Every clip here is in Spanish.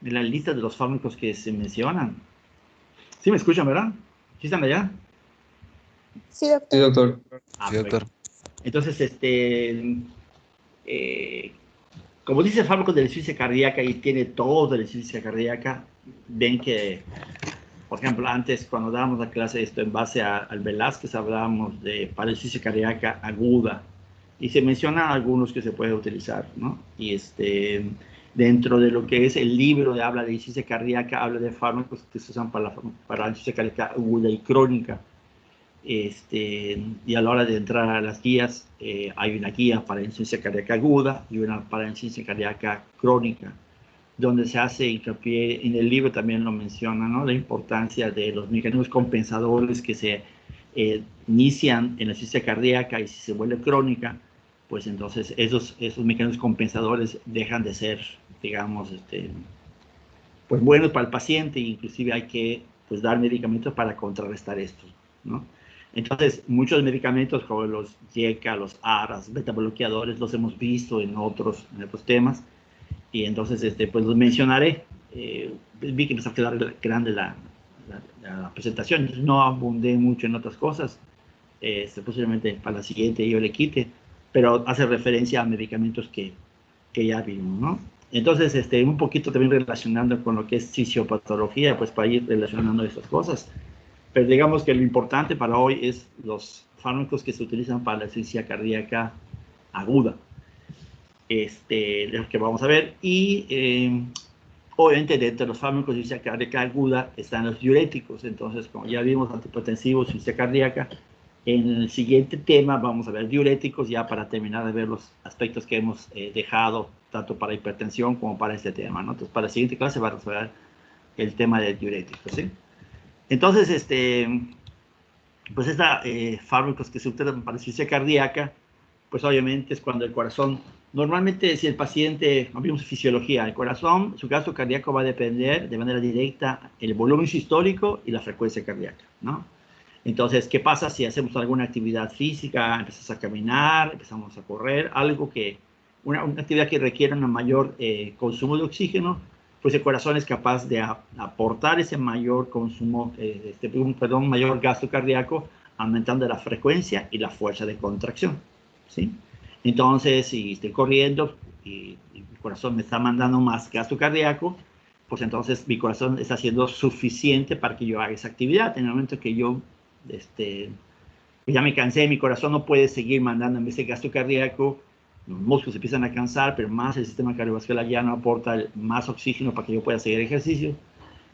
la lista de los fármacos que se mencionan. ¿Sí me escuchan, verdad? ¿Sí están allá? Sí, doctor. Sí, doctor. Sí, doctor. Entonces, como dice fármacos de la insuficiencia cardíaca y tiene todo de la insuficiencia cardíaca, ven que, por ejemplo, antes cuando dábamos la clase esto en base al Velázquez, hablábamos de para la insuficiencia cardíaca aguda y se mencionan algunos que se puede utilizar, ¿no? Y dentro de lo que es el libro de habla de insuficiencia cardíaca, habla de fármacos que se usan para la insuficiencia cardíaca aguda y crónica. Y a la hora de entrar a las guías, hay una guía para insuficiencia cardíaca aguda y una para insuficiencia cardíaca crónica, donde se hace hincapié, en el libro también lo menciona, ¿no? La importancia de los mecanismos compensadores que se inician en la insuficiencia cardíaca y si se vuelve crónica, pues entonces esos mecanismos compensadores dejan de ser, digamos, pues buenos para el paciente e inclusive hay que pues, dar medicamentos para contrarrestar estos, ¿no? Entonces, muchos medicamentos como los YECA, los ARAs, beta bloqueadores, los hemos visto en otros temas y entonces pues los mencionaré. Vi que empezó a quedar grande la presentación, entonces no abundé mucho en otras cosas. Posiblemente para la siguiente yo le quite, pero hace referencia a medicamentos que ya vimos, ¿no? Entonces, un poquito también relacionando con lo que es fisiopatología, pues para ir relacionando estas cosas. Pero digamos que lo importante para hoy es los fármacos que se utilizan para la insuficiencia cardíaca aguda. Lo que vamos a ver. Y obviamente dentro de los fármacos de insuficiencia cardíaca aguda están los diuréticos. Entonces, como ya vimos antihipertensivos, insuficiencia cardíaca, en el siguiente tema vamos a ver diuréticos ya para terminar de ver los aspectos que hemos dejado tanto para hipertensión como para este tema, ¿no? Entonces, para la siguiente clase vamos a ver el tema de diuréticos, ¿sí? Entonces, pues fármacos que se utilizan para insuficiencia cardíaca, pues obviamente es cuando el corazón, normalmente si el paciente, vimos fisiología, el corazón, su gasto cardíaco va a depender de manera directa el volumen sistólico y la frecuencia cardíaca, ¿no? Entonces, ¿qué pasa si hacemos alguna actividad física, empezamos a caminar, empezamos a correr, algo que, una actividad que requiere un mayor consumo de oxígeno, pues el corazón es capaz de aportar ese mayor consumo, mayor gasto cardíaco, aumentando la frecuencia y la fuerza de contracción, ¿sí? Entonces, si estoy corriendo y el corazón me está mandando más gasto cardíaco, pues entonces mi corazón está siendo suficiente para que yo haga esa actividad. En el momento que yo ya me cansé, mi corazón no puede seguir mandándome ese gasto cardíaco, los músculos empiezan a cansar, pero más el sistema cardiovascular ya no aporta más oxígeno para que yo pueda seguir ejercicio,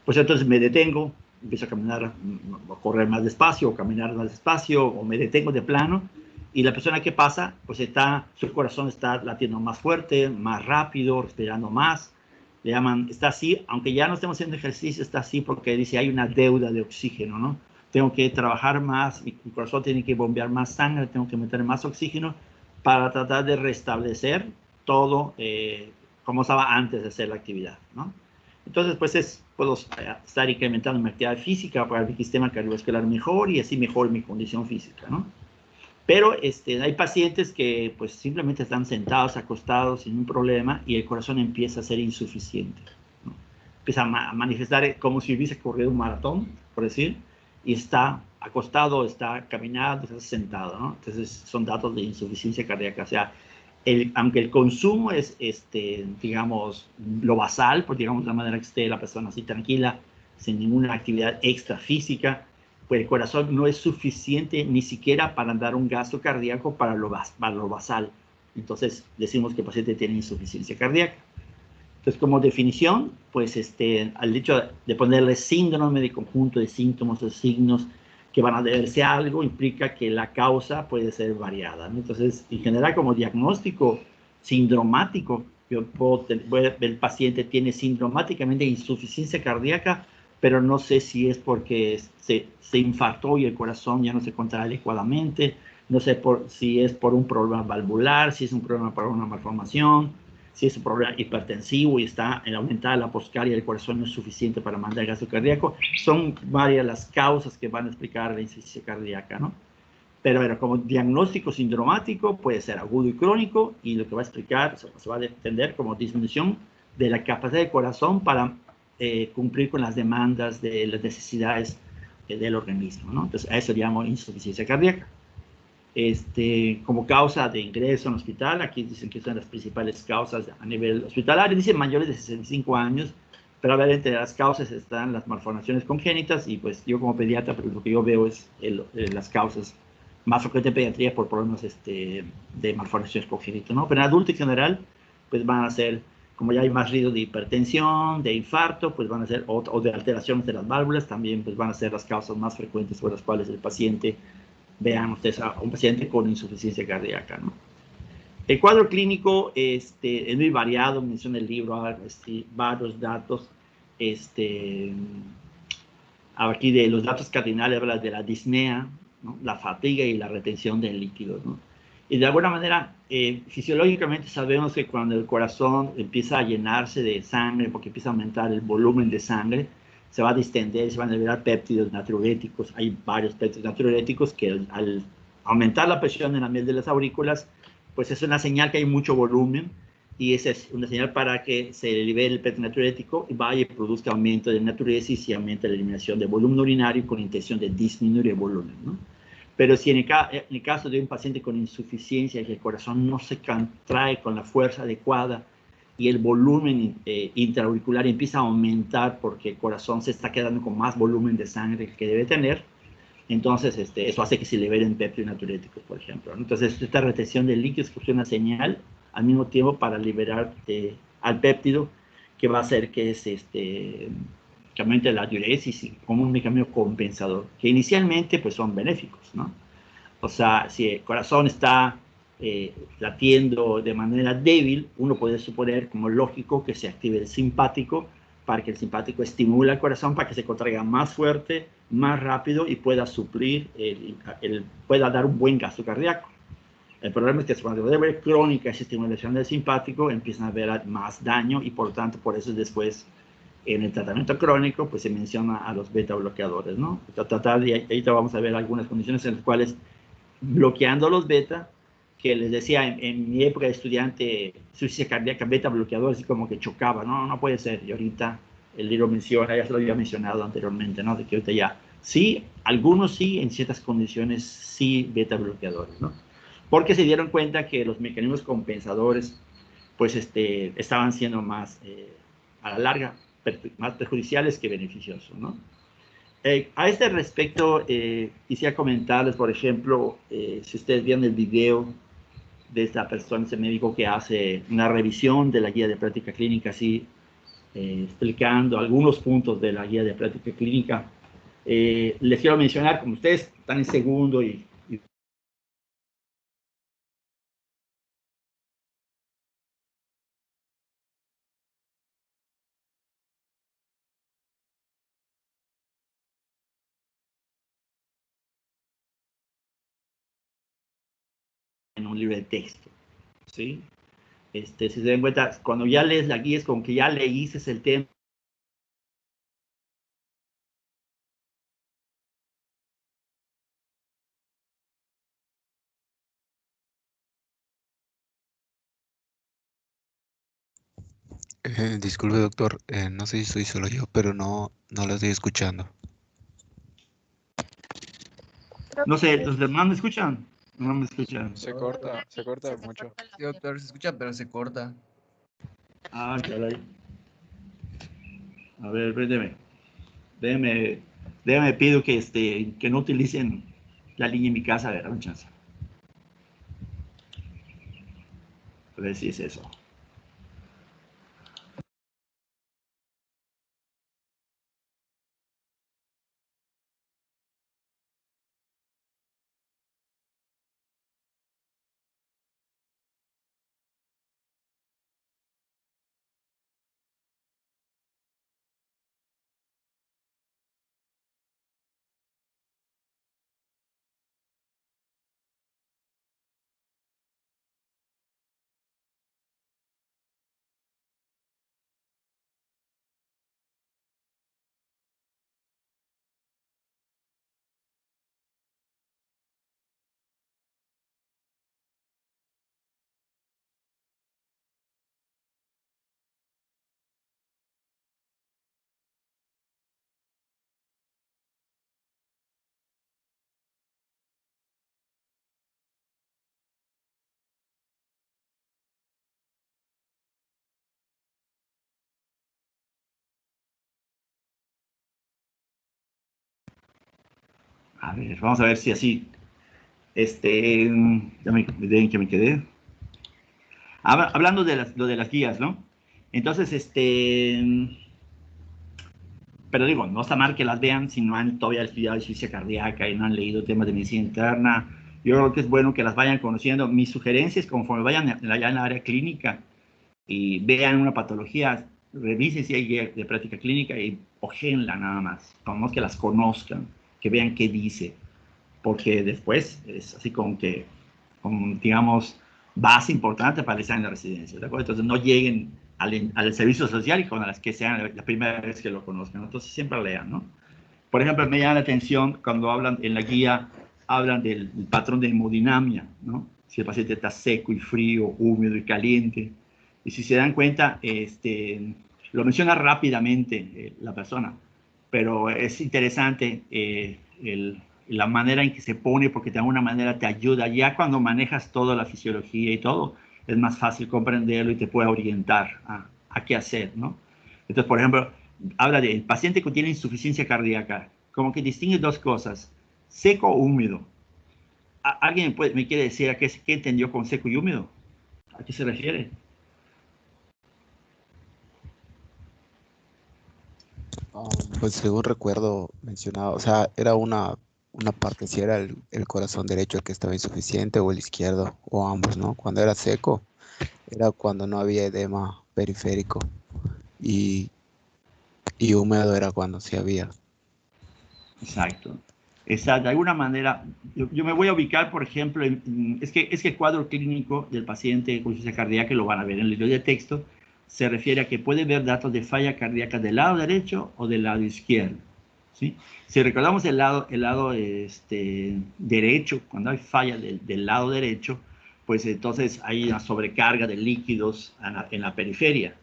pues entonces me detengo, empiezo a caminar, a correr más despacio, o caminar más despacio, o me detengo de plano, y la persona que pasa, pues su corazón está latiendo más fuerte, más rápido, respirando más, le llaman, está así, aunque ya no estemos haciendo ejercicio, está así porque dice hay una deuda de oxígeno, ¿no? Tengo que trabajar más, mi corazón tiene que bombear más sangre, tengo que meter más oxígeno para tratar de restablecer todo como estaba antes de hacer la actividad, ¿no? Entonces, pues puedo estar incrementando mi actividad física para mi sistema cardiovascular mejor y así mejor mi condición física, ¿no? Pero hay pacientes que pues simplemente están sentados, acostados sin un problema y el corazón empieza a ser insuficiente, ¿no? Empieza a manifestar como si hubiese corrido un maratón, por decir, y está acostado, está caminando, está sentado, ¿no? Entonces son datos de insuficiencia cardíaca. O sea, aunque el consumo es, digamos, lo basal, pues digamos de la manera que esté la persona así tranquila, sin ninguna actividad extra física, pues el corazón no es suficiente ni siquiera para dar un gasto cardíaco para lo basal. Entonces decimos que el paciente tiene insuficiencia cardíaca. Entonces, como definición, pues al hecho de ponerle síndrome de conjunto de síntomas o signos que van a deberse a algo, implica que la causa puede ser variada, ¿no? Entonces, en general, como diagnóstico sindromático, yo puedo ver el paciente tiene sindromáticamente insuficiencia cardíaca, pero no sé si es porque se infartó y el corazón ya no se contrae adecuadamente, no sé si es por un problema valvular, si es un problema para una malformación, si es un problema hipertensivo y está en aumentada la poscaria y el corazón no es suficiente para mandar gasto cardíaco. Son varias las causas que van a explicar la insuficiencia cardíaca, ¿no? Pero como diagnóstico sindromático puede ser agudo y crónico y lo que va a explicar se va a entender como disminución de la capacidad del corazón para cumplir con las demandas de las necesidades del organismo, ¿no? Entonces, a eso le llamo insuficiencia cardíaca. Como causa de ingreso en hospital, aquí dicen que son las principales causas a nivel hospitalario, dicen mayores de 65 años, pero a ver, entre las causas están las malformaciones congénitas y pues yo como pediatra, pues, lo que yo veo es las causas más frecuentes de pediatría por problemas de malformaciones congénitas, ¿no? Pero en adulto en general, pues van a ser, como ya hay más riesgo de hipertensión, de infarto, pues van a ser, o de alteraciones de las válvulas, también pues van a ser las causas más frecuentes por las cuales el paciente, vean ustedes a un paciente con insuficiencia cardíaca, ¿no? El cuadro clínico es muy variado, menciona el libro varios datos. Aquí de los datos cardinales habla de la disnea, ¿no? La fatiga y la retención de líquidos, ¿no? Y de alguna manera, fisiológicamente sabemos que cuando el corazón empieza a llenarse de sangre, porque empieza a aumentar el volumen de sangre, se va a distender, se van a liberar péptidos natriuréticos. Hay varios péptidos natriuréticos que al aumentar la presión en la miel de las aurículas, pues es una señal que hay mucho volumen, y esa es una señal para que se libere el péptido natriurético y vaya y produzca aumento de natriuresis y aumenta la eliminación de volumen urinario con intención de disminuir el volumen, ¿no? Pero si en el caso de un paciente con insuficiencia, que el corazón no se contrae con la fuerza adecuada y el volumen intraauricular empieza a aumentar porque el corazón se está quedando con más volumen de sangre que debe tener, entonces eso hace que se liberen péptidos natriuréticos, por ejemplo, ¿no? Entonces esta retención de líquidos es una señal al mismo tiempo para liberar al péptido, que va a hacer que que aumente la diuresis como un mecanismo compensador, que inicialmente pues son benéficos, ¿no? O sea, si el corazón está latiendo de manera débil, uno puede suponer como lógico que se active el simpático, para que el simpático estimule al corazón para que se contraiga más fuerte, más rápido y pueda suplir, pueda dar un buen gasto cardíaco. El problema es que cuando debe haber crónica esa estimulación del simpático, empiezan a haber más daño y por lo tanto, por eso después en el tratamiento crónico, pues se menciona a los beta bloqueadores, ¿no? Tratar, y ahorita vamos a ver algunas condiciones en las cuales bloqueando los beta, que les decía en mi época de estudiante, insuficiencia cardíaca, beta bloqueador, así como que chocaba, no, no puede ser. Y ahorita el libro menciona, ya se lo había mencionado anteriormente, ¿no? De que ahorita ya, sí, algunos sí, en ciertas condiciones sí, beta bloqueadores, ¿no? Porque se dieron cuenta que los mecanismos compensadores, pues, estaban siendo más, a la larga, más perjudiciales que beneficiosos, ¿no? A este respecto, quisiera comentarles, por ejemplo, si ustedes vieron el video de esta persona, ese médico que hace una revisión de la guía de práctica clínica, así, explicando algunos puntos de la guía de práctica clínica, les quiero mencionar, como ustedes están en segundo y en un libro de texto, ¿sí? Si se dan cuenta, cuando ya lees la guía es como que ya leíste el tema Disculpe, doctor, no sé si soy solo yo, pero no lo estoy escuchando. Creo No sé, que ¿los demás me escuchan? No me escuchan. Se corta se te mucho. corta la Sí, doctor, se escucha, pero se corta. Ah, caray. A ver, déjeme, déjeme, déjeme pido que no utilicen la línea en mi casa, a ver, dame un chance. A ver si es eso. A ver, vamos a ver si así, ya me, que me quedé. Hablando de lo de las guías, ¿no? Entonces, pero digo, no está mal que las vean si no han todavía estudiado insuficiencia cardíaca y no han leído temas de medicina interna. Yo creo que es bueno que las vayan conociendo. Mis sugerencias, conforme vayan allá en la área clínica y vean una patología, revisen si hay guía de práctica clínica y ojéenla nada más. Vamos que las conozcan, que vean qué dice, porque después es así como que, digamos, base importante para el examen de residencia, ¿de acuerdo? Entonces no lleguen al servicio social y con las que sean la primera vez que lo conozcan, entonces siempre lean, ¿no? Por ejemplo, me llama la atención cuando hablan en la guía, hablan del patrón de hemodinamia, ¿no? Si el paciente está seco y frío, húmedo y caliente. Y si se dan cuenta, lo menciona rápidamente la persona, pero es interesante la manera en que se pone, porque de alguna manera te ayuda. Ya cuando manejas toda la fisiología y todo, es más fácil comprenderlo y te puede orientar a qué hacer, ¿no? Entonces, por ejemplo, habla del paciente que tiene insuficiencia cardíaca, como que distingue dos cosas, seco o húmedo. ¿Alguien me quiere decir qué entendió con seco y húmedo? ¿A qué se refiere? Pues según recuerdo mencionado, o sea, era una parte, si era el corazón derecho el que estaba insuficiente o el izquierdo, o ambos, ¿no? Cuando era seco, era cuando no había edema periférico y, y húmedo era cuando sí había. Exacto. Esa, de alguna manera, yo me voy a ubicar, por ejemplo, es que el cuadro clínico del paciente con insuficiencia cardíaca, lo van a ver en el libro de texto, se refiere a que puede ver datos de falla cardíaca del lado derecho o del lado izquierdo, ¿sí? Si recordamos el lado derecho, cuando hay falla del lado derecho, pues entonces hay una sobrecarga de líquidos en la periferia,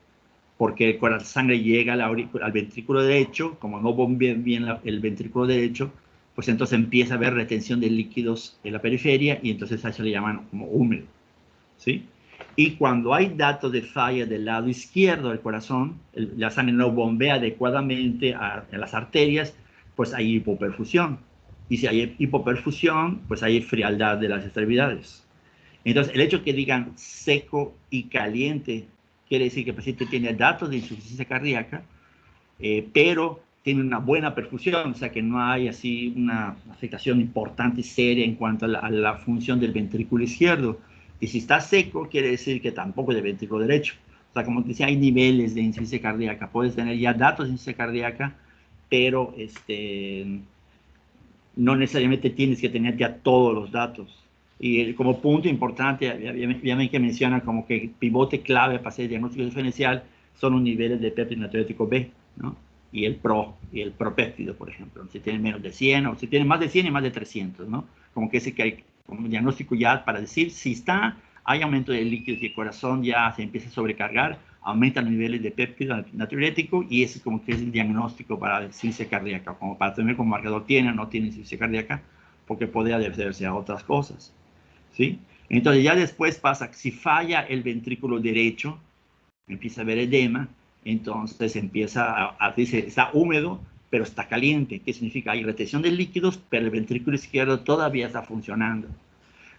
porque cuando la sangre llega al ventrículo derecho, como no bombea bien el ventrículo derecho, pues entonces empieza a haber retención de líquidos en la periferia y entonces a eso le llaman como húmedo, ¿sí? Y cuando hay datos de falla del lado izquierdo del corazón, la sangre no bombea adecuadamente a las arterias, pues hay hipoperfusión. Y si hay hipoperfusión, pues hay frialdad de las extremidades. Entonces, el hecho que digan seco y caliente quiere decir que el paciente tiene datos de insuficiencia cardíaca, pero tiene una buena perfusión, o sea que no hay así una afectación importante y seria en cuanto a la función del ventrículo izquierdo. Y si está seco, quiere decir que tampoco del ventrículo derecho. O sea, como te decía, hay niveles de insuficiencia cardíaca. Puedes tener ya datos de insuficiencia cardíaca, pero no necesariamente tienes que tener ya todos los datos. Y como punto importante, ya ven que menciona como que el pivote clave para hacer el diagnóstico diferencial son los niveles de péptido natriurético B, ¿no? Y el propéptido, por ejemplo, si tiene menos de 100 o si tiene más de 100 y más de 300, ¿no? Como que ese que hay como diagnóstico ya para decir si hay aumento de líquidos y el corazón ya se empieza a sobrecargar, aumentan los niveles de péptido natriurético y ese como que es el diagnóstico para la insuficiencia cardíaca, como para tener como marcador tiene o no tiene insuficiencia cardíaca, porque podría deberse a otras cosas, ¿sí? Entonces ya después pasa, si falla el ventrículo derecho, empieza a haber edema, entonces empieza dice, está húmedo, pero está caliente. ¿Qué significa? Hay retención de líquidos, pero el ventrículo izquierdo todavía está funcionando.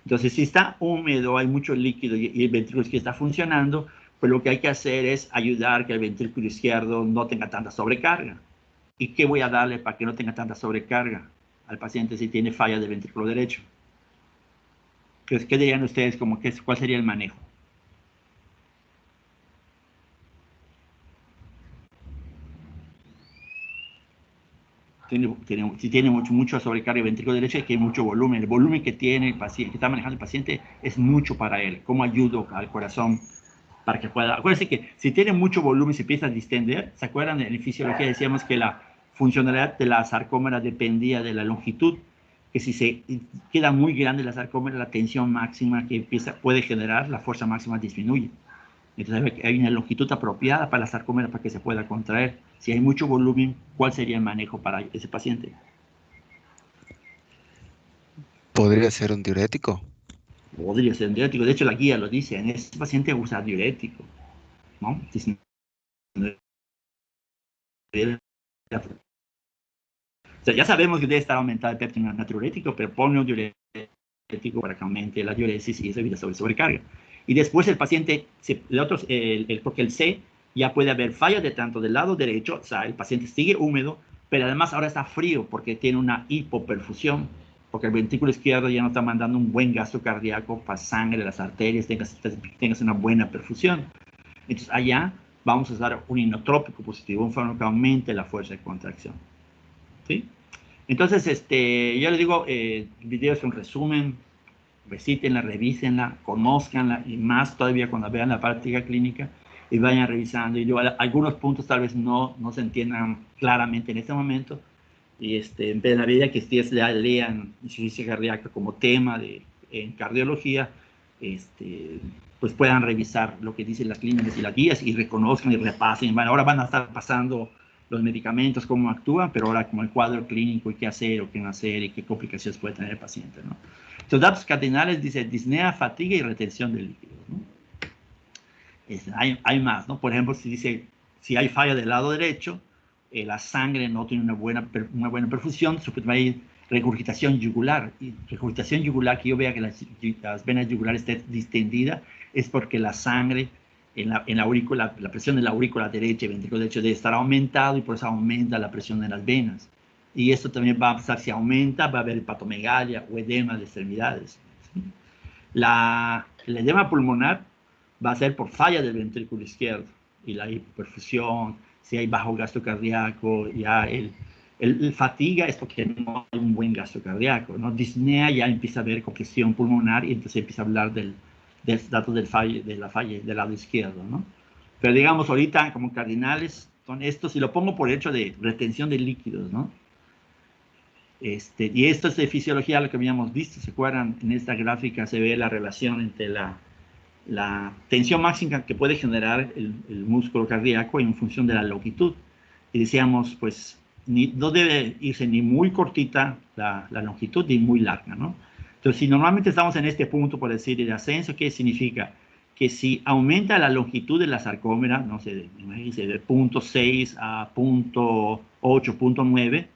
Entonces, si está húmedo, hay mucho líquido y el ventrículo izquierdo está funcionando, pues lo que hay que hacer es ayudar que el ventrículo izquierdo no tenga tanta sobrecarga. ¿Y qué voy a darle para que no tenga tanta sobrecarga al paciente si tiene falla del ventrículo derecho? ¿Qué dirían ustedes? ¿Cuál sería el manejo? Si tiene mucha sobrecarga de ventrículo derecho, es que hay mucho volumen. El volumen que tiene el paciente, que está manejando el paciente, es mucho para él. ¿Cómo ayudo al corazón para que pueda? Acuérdense que si tiene mucho volumen, se empieza a distender. ¿Se acuerdan? En fisiología decíamos que la funcionalidad de la sarcómera dependía de la longitud, que si se queda muy grande la sarcómera, la tensión máxima que puede generar, la fuerza máxima disminuye. Entonces hay una longitud apropiada para la sarcómera para que se pueda contraer. Si hay mucho volumen, ¿cuál sería el manejo para ese paciente? ¿Podría ser un diurético? Podría ser un diurético. De hecho, la guía lo dice. En ese paciente usa diurético, ¿no? sea, ya sabemos que debe estar aumentado el péptide natriurético, pero pone un diurético para que aumente la diuresis y eso evita sobrecarga. Y después el paciente, porque el C ya puede haber fallas de tanto del lado derecho, o sea, el paciente sigue húmedo, pero además ahora está frío porque tiene una hipoperfusión, porque el ventrículo izquierdo ya no está mandando un buen gasto cardíaco para sangre, las arterias, tengas una buena perfusión. Entonces allá vamos a usar un inotrópico positivo, un fármaco que aumente la fuerza de contracción. ¿Sí? Entonces, yo les digo, el video es un resumen, visítenla, revísenla, conózcanla, y más todavía cuando vean la práctica clínica, y vayan revisando. Y yo, algunos puntos tal vez no se entiendan claramente en este momento, y en la medida que ustedes lean insuficiencia cardíaca como tema en cardiología, pues puedan revisar lo que dicen las clínicas y las guías y reconozcan y repasen. Bueno, ahora van a estar pasando los medicamentos, cómo actúan, pero ahora como el cuadro clínico y qué hacer o qué no hacer y qué complicaciones puede tener el paciente, ¿no? Los datos cardinales dice disnea, fatiga y retención de líquidos, ¿no? Hay más, ¿no? Por ejemplo, si dice, si hay falla del lado derecho, la sangre no tiene una buena perfusión, va a ir regurgitación yugular. Y regurgitación yugular, que yo vea que las venas yugulares estén distendidas, es porque la sangre en la aurícula, la presión de la aurícula derecha y ventrículo derecho debe estar aumentado y por eso aumenta la presión de las venas. Y esto también va a pasar, si aumenta, va a haber hepatomegalia o edema de extremidades. ¿Sí? El edema pulmonar va a ser por falla del ventrículo izquierdo y la hipoperfusión, si hay bajo gasto cardíaco, ya el fatiga es porque no hay un buen gasto cardíaco, ¿no? Disnea ya empieza a haber compresión pulmonar y entonces empieza a hablar del datos de la falla del lado izquierdo, ¿no? Pero digamos ahorita como cardinales son estos, y lo pongo por hecho de retención de líquidos, ¿no? Y esto es de fisiología, lo que habíamos visto, ¿se acuerdan? En esta gráfica se ve la relación entre la tensión máxima que puede generar el músculo cardíaco en función de la longitud. Y decíamos, pues, no debe irse ni muy cortita la longitud ni muy larga, ¿no? Entonces, si normalmente estamos en este punto, por decir, de ascenso, ¿qué significa? Que si aumenta la longitud de la sarcómera, no sé, de 0.6 a 0.8, 0.9,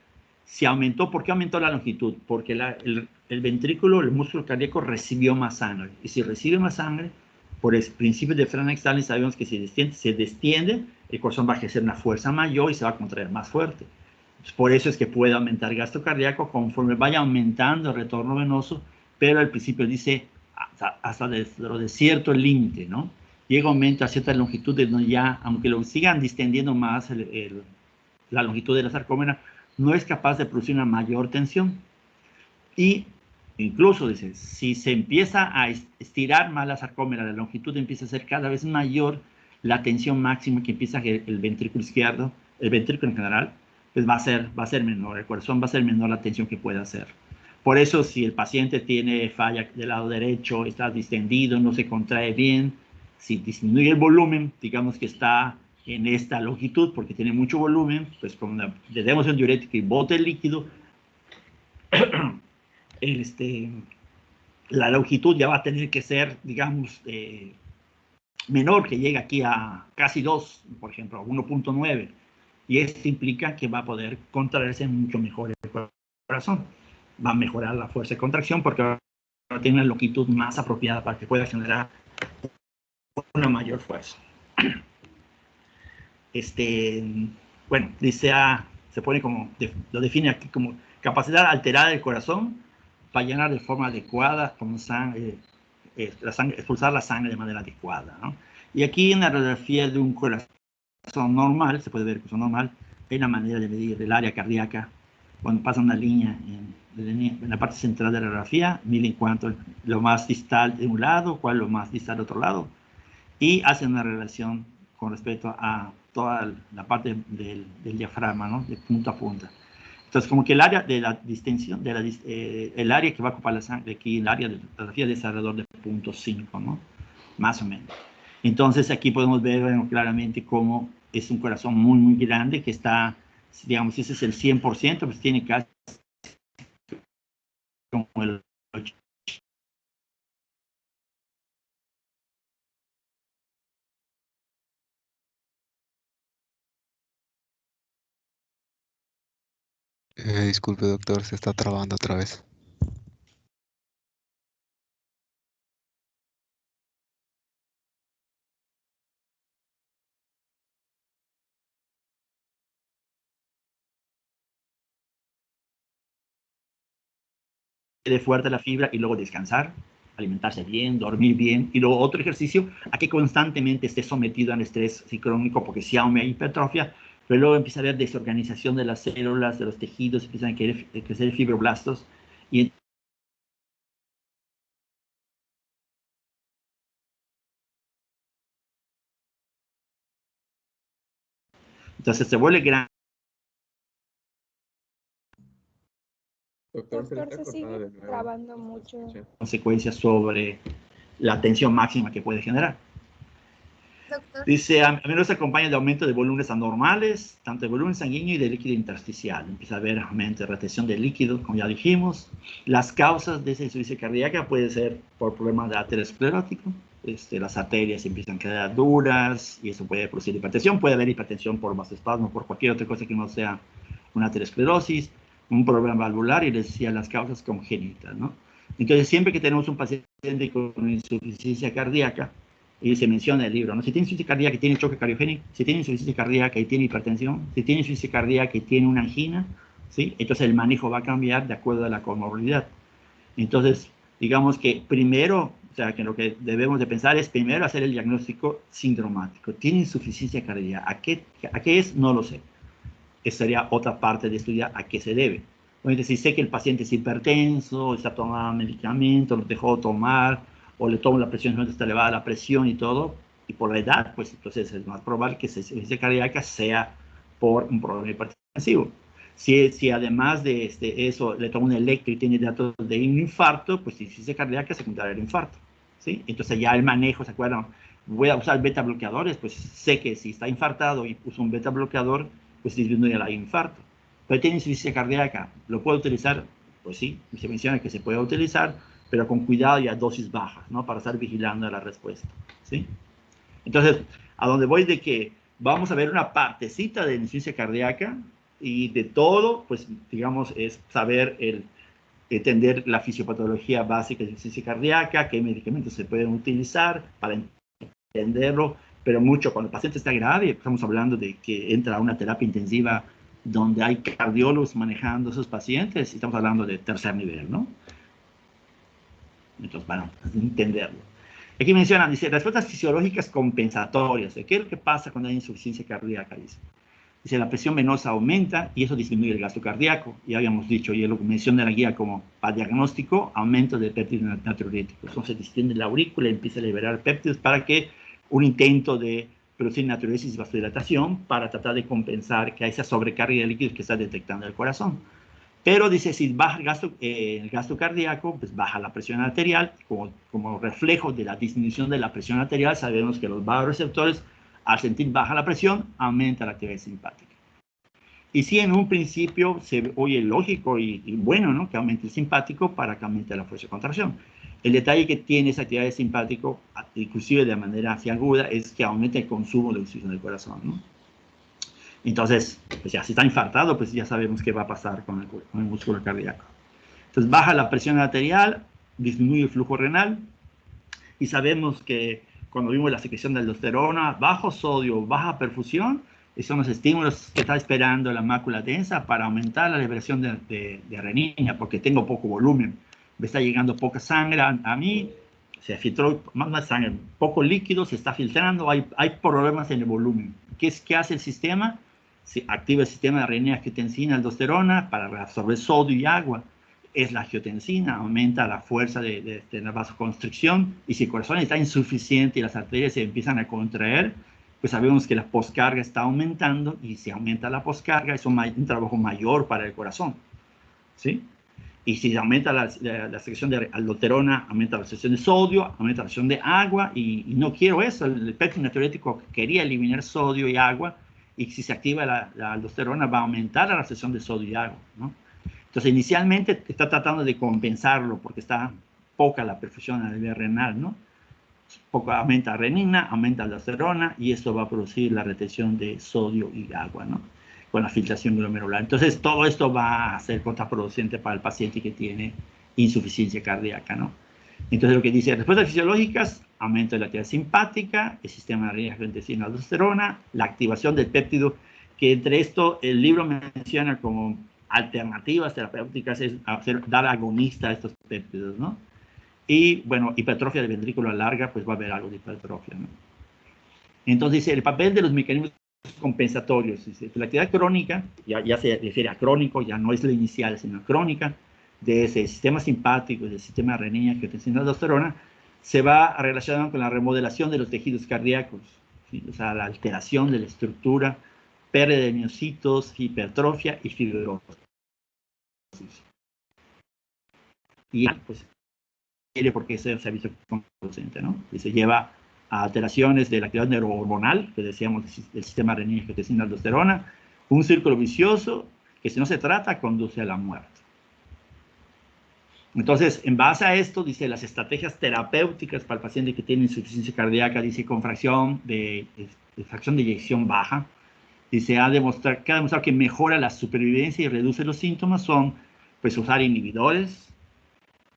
si aumentó, ¿por qué aumentó la longitud? Porque el ventrículo, el músculo cardíaco recibió más sangre. Y si recibe más sangre, por el principio de Frank-Starling sabemos que si se destiende, el corazón va a ejercer una fuerza mayor y se va a contraer más fuerte. Entonces, por eso es que puede aumentar el gasto cardíaco conforme vaya aumentando el retorno venoso, pero al principio dice hasta de cierto límite, ¿no? Llega un aumento a cierta longitud de donde ya, aunque lo sigan distendiendo más la longitud de la sarcómera, no es capaz de producir una mayor tensión. Y incluso, dice, si se empieza a estirar más la sarcómera, la longitud empieza a ser cada vez mayor, la tensión máxima que empieza el ventrículo izquierdo, el ventrículo en general, pues va a ser menor, el corazón va a ser menor la tensión que puede hacer. Por eso, si el paciente tiene falla del lado derecho, está distendido, no se contrae bien, si disminuye el volumen, digamos que está en esta longitud porque tiene mucho volumen, pues como le demos un diurético y bote el líquido, la longitud ya va a tener que ser, digamos, menor, que llegue aquí a casi 2, por ejemplo, a 1.9. Y esto implica que va a poder contraerse mucho mejor el corazón. Va a mejorar la fuerza de contracción porque va a tener una longitud más apropiada para que pueda generar una mayor fuerza. Bueno, dice se pone como, lo define aquí como capacidad alterada del corazón para llenar de forma adecuada con sangre, expulsar la sangre de manera adecuada, ¿no? Y aquí en la radiografía de un corazón normal, se puede ver el corazón normal, hay una manera de medir el área cardíaca cuando pasa una línea en la parte central de la radiografía, miden cuánto lo más distal de un lado, cuál lo más distal de otro lado, y hacen una relación con respecto a toda la parte del diafragma, ¿no? De punta a punta. Entonces, como que el área de la distensión, el área que va a ocupar la sangre aquí, el área de la radiografía es alrededor de 0.5, ¿no? Más o menos. Entonces, aquí podemos ver claramente cómo es un corazón muy, muy grande que está, digamos, ese es el 100%, pues tiene casi como el Disculpe, doctor, se está trabando otra vez. De fuerte la fibra y luego descansar, alimentarse bien, dormir bien. Y luego otro ejercicio, a que constantemente esté sometido al estrés crónico, porque si aumenta hipertrofia, pero luego empieza a haber desorganización de las células, de los tejidos, empiezan a crecer fibroblastos. Y entonces se vuelve gran Doctor, se le Doctor, está se cortando sigue de nuevo. trabando No se mucho. escucha. consecuencia sobre la tensión máxima que puede generar. Doctor, Dice, a menudo se acompaña de aumento de volúmenes anormales, tanto de volumen sanguíneo y de líquido intersticial. Empieza a haber aumento de retención de líquido, como ya dijimos. Las causas de esa insuficiencia cardíaca puede ser por problemas de aterosclerótico. Las arterias empiezan a quedar duras y eso puede producir hipertensión. Puede haber hipertensión por vasoespasmo, por cualquier otra cosa que no sea una aterosclerosis, un problema valvular y les decía las causas congénitas, ¿no? Entonces, siempre que tenemos un paciente con insuficiencia cardíaca, y se menciona en el libro, ¿no? Si tiene insuficiencia cardíaca y tiene choque cardiogénico, si tiene insuficiencia cardíaca y tiene hipertensión, si tiene insuficiencia cardíaca y tiene una angina, ¿sí? Entonces el manejo va a cambiar de acuerdo a la comorbilidad. Entonces, digamos que primero, o sea, que lo que debemos de pensar es primero hacer el diagnóstico sindromático. ¿Tiene insuficiencia cardíaca? ¿A qué es? No lo sé. Esa sería otra parte de estudiar a qué se debe. Entonces, si sé que el paciente es hipertenso, está tomando medicamentos, lo dejó de tomar, o le tomo la presión, no está elevada la presión y todo, y por la edad, pues entonces es más probable que esa insuficiencia cardíaca sea por un problema hipertensivo. Si además de eso le tomo un electro y tiene datos de un infarto, pues insuficiencia cardíaca secundaria al infarto. ¿Sí? Entonces ya el manejo, ¿se acuerdan? Voy a usar beta bloqueadores, pues sé que si está infartado y uso un beta bloqueador, pues disminuye el infarto. Pero tiene insuficiencia cardíaca, ¿lo puedo utilizar? Pues sí, se menciona que se puede utilizar, pero con cuidado y a dosis bajas, ¿no? Para estar vigilando la respuesta, ¿sí? Entonces, a donde voy de que vamos a ver una partecita de insuficiencia cardíaca y de todo, pues digamos, es saber entender la fisiopatología básica de insuficiencia cardíaca, qué medicamentos se pueden utilizar para entenderlo, pero mucho cuando el paciente está grave, estamos hablando de que entra a una terapia intensiva donde hay cardiólogos manejando a esos pacientes y estamos hablando de tercer nivel, ¿no? Entonces, bueno, entenderlo. Aquí mencionan, dice, respuestas fisiológicas compensatorias. ¿Qué es lo que pasa cuando hay insuficiencia cardíaca? Dice, la presión venosa aumenta y eso disminuye el gasto cardíaco. Ya habíamos dicho, y lo que menciona la guía como para diagnóstico, aumento de péptidos natriuréticos. Entonces se distiende la aurícula y empieza a liberar péptidos para que un intento de producir natriuresis y vasodilatación para tratar de compensar que hay esa sobrecarga de líquidos que está detectando el corazón. Pero dice, si baja el gasto cardíaco, pues baja la presión arterial. Como reflejo de la disminución de la presión arterial, sabemos que los vasoreceptores, al sentir baja la presión, aumenta la actividad simpática. Y si en un principio se oye lógico y bueno, ¿no? Que aumente el simpático para que aumente la fuerza de contracción. El detalle que tiene esa actividad de simpático, inclusive de manera así aguda, es que aumenta el consumo de oxígeno del corazón, ¿no? Entonces, pues ya si está infartado, pues ya sabemos qué va a pasar con el músculo cardíaco. Entonces baja la presión arterial, disminuye el flujo renal y sabemos que cuando vimos la secreción de aldosterona, bajo sodio, baja perfusión, son los estímulos que está esperando la mácula densa para aumentar la liberación de renina, porque tengo poco volumen. Me está llegando poca sangre a mí, se filtró más sangre, poco líquido, se está filtrando, hay problemas en el volumen. ¿Qué hace el sistema? Se activa el sistema de renina, angiotensina, aldosterona para absorber sodio y agua. Es la angiotensina, aumenta la fuerza de la vasoconstricción, y si el corazón está insuficiente y las arterias se empiezan a contraer, pues sabemos que la poscarga está aumentando, y si aumenta la poscarga es un trabajo mayor para el corazón, ¿sí? Y si aumenta la secreción de aldosterona, aumenta la secreción de sodio, aumenta la secreción de agua, y no quiero eso. El péptido natriurético quería eliminar sodio y agua, y si se activa la aldosterona va a aumentar la secreción de sodio y agua, ¿no? Entonces, inicialmente está tratando de compensarlo porque está poca la perfusión a nivel renal, ¿no? Poco aumenta la renina, aumenta la aldosterona y esto va a producir la retención de sodio y agua, ¿no? con la filtración glomerular. Entonces, todo esto va a ser contraproducente para el paciente que tiene insuficiencia cardíaca, ¿no? Entonces, lo que dice, respuestas fisiológicas, aumento de la actividad simpática, el sistema de angiotensina aldosterona, la activación del péptido, que entre esto el libro menciona como alternativas terapéuticas, es dar agonista a estos péptidos, ¿no? Y, bueno, hipertrofia del ventrículo larga, pues va a haber algo de hipertrofia, ¿no? Entonces, dice, el papel de los mecanismos compensatorios, dice, la actividad crónica, ya se refiere a crónico, ya no es la inicial, sino crónica, de ese sistema simpático, del sistema renina, angiotensina aldosterona, se va relacionando con la remodelación de los tejidos cardíacos, ¿sí? O sea, la alteración de la estructura, pérdida de miocitos, hipertrofia y fibrosis. Y pues, porque se ha visto contraproducente, ¿no? Y se lleva a alteraciones de la actividad neurohormonal, que decíamos del sistema renina, angiotensina aldosterona, un círculo vicioso que si no se trata conduce a la muerte. Entonces, en base a esto, dice, las estrategias terapéuticas para el paciente que tiene insuficiencia cardíaca, dice, con fracción de eyección baja, dice, que ha demostrado que mejora la supervivencia y reduce los síntomas, son, pues, usar inhibidores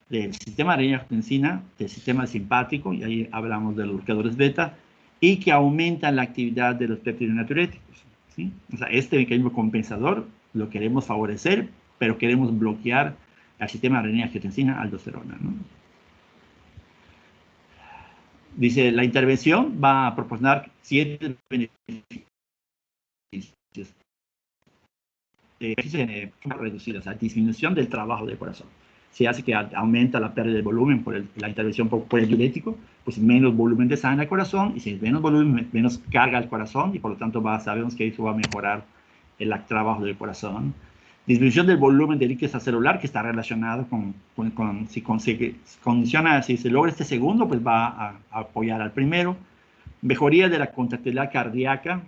del sistema de renina-angiotensina, del sistema simpático, y ahí hablamos de los bloqueadores beta, y que aumentan la actividad de los péptidos natriuréticos, ¿sí? O sea, este mecanismo compensador lo queremos favorecer, pero queremos bloquear al sistema de renina-angiotensina aldosterona, ¿no? Dice, la intervención va a proporcionar 7 beneficios reducidos, o sea, disminución del trabajo del corazón. Se hace que aumenta la pérdida de volumen por la intervención por el diurético, pues menos volumen de sangre al corazón, y si es menos volumen, menos carga al corazón, y por lo tanto sabemos que eso va a mejorar el trabajo del corazón. Disminución del volumen de líquido extracelular, que está relacionado si se logra este segundo, pues va a apoyar al primero. Mejoría de la contractilidad cardíaca,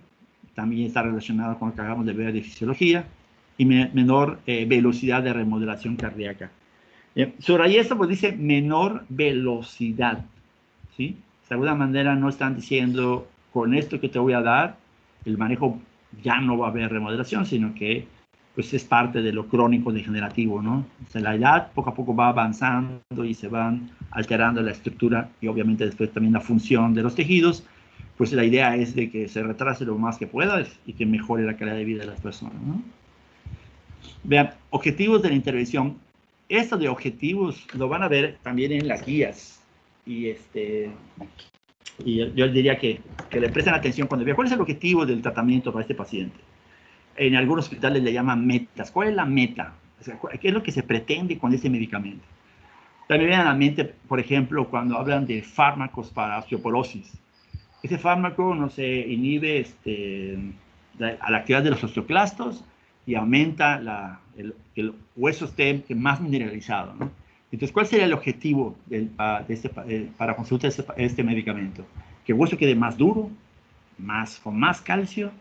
también está relacionado con lo que acabamos de ver de fisiología, y menor velocidad de remodelación cardíaca. Sobre esto, pues dice menor velocidad, ¿sí? De alguna manera no están diciendo, con esto que te voy a dar, el manejo ya no va a haber remodelación, sino que pues es parte de lo crónico degenerativo, ¿no? O sea, la edad poco a poco va avanzando y se van alterando la estructura y obviamente después también la función de los tejidos. Pues la idea es de que se retrase lo más que pueda y que mejore la calidad de vida de las personas, ¿no? Vean, objetivos de la intervención. Esto de objetivos lo van a ver también en las guías. Y yo diría que le presten atención cuando vean cuál es el objetivo del tratamiento para este paciente. En algunos hospitales le llaman metas. ¿Cuál es la meta? O sea, ¿qué es lo que se pretende con ese medicamento? También viene a la mente, por ejemplo, cuando hablan de fármacos para osteoporosis. Ese fármaco, no sé, inhibe a la actividad de los osteoclastos y aumenta que el hueso esté más mineralizado, ¿no? Entonces, ¿cuál sería el objetivo para consultar este medicamento? Que el hueso quede más duro, con más calcio.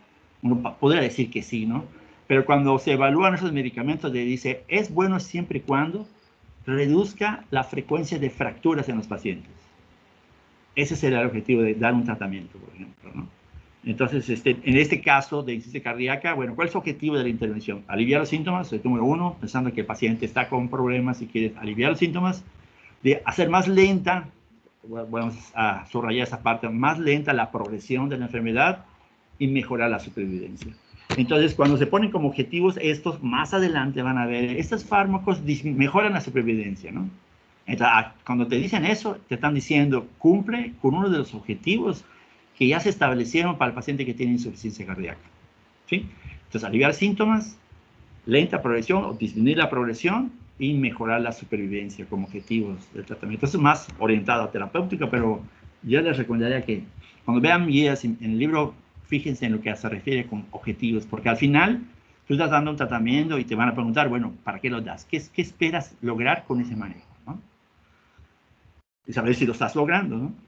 Uno podría decir que sí, ¿no? Pero cuando se evalúan esos medicamentos, le dice, es bueno siempre y cuando reduzca la frecuencia de fracturas en los pacientes. Ese será el objetivo de dar un tratamiento, por ejemplo, ¿no? Entonces, en este caso de insuficiencia cardíaca, bueno, ¿cuál es el objetivo de la intervención? Aliviar los síntomas, el número uno, pensando que el paciente está con problemas y quiere aliviar los síntomas, de hacer más lenta, vamos a subrayar esa parte, más lenta la progresión de la enfermedad y mejorar la supervivencia. Entonces, cuando se ponen como objetivos estos, más adelante van a ver, estos fármacos mejoran la supervivencia, ¿no? Entonces, cuando te dicen eso, te están diciendo, cumple con uno de los objetivos que ya se establecieron para el paciente que tiene insuficiencia cardíaca, ¿sí? Entonces, aliviar síntomas, lenta progresión o disminuir la progresión y mejorar la supervivencia como objetivos del tratamiento. Eso es más orientado a terapéutica, pero yo les recomendaría que cuando vean guías en el libro, fíjense en lo que se refiere con objetivos, porque al final tú estás dando un tratamiento y te van a preguntar, bueno, ¿para qué lo das? ¿Qué esperas lograr con ese manejo, ¿no? Y saber si lo estás logrando, ¿no?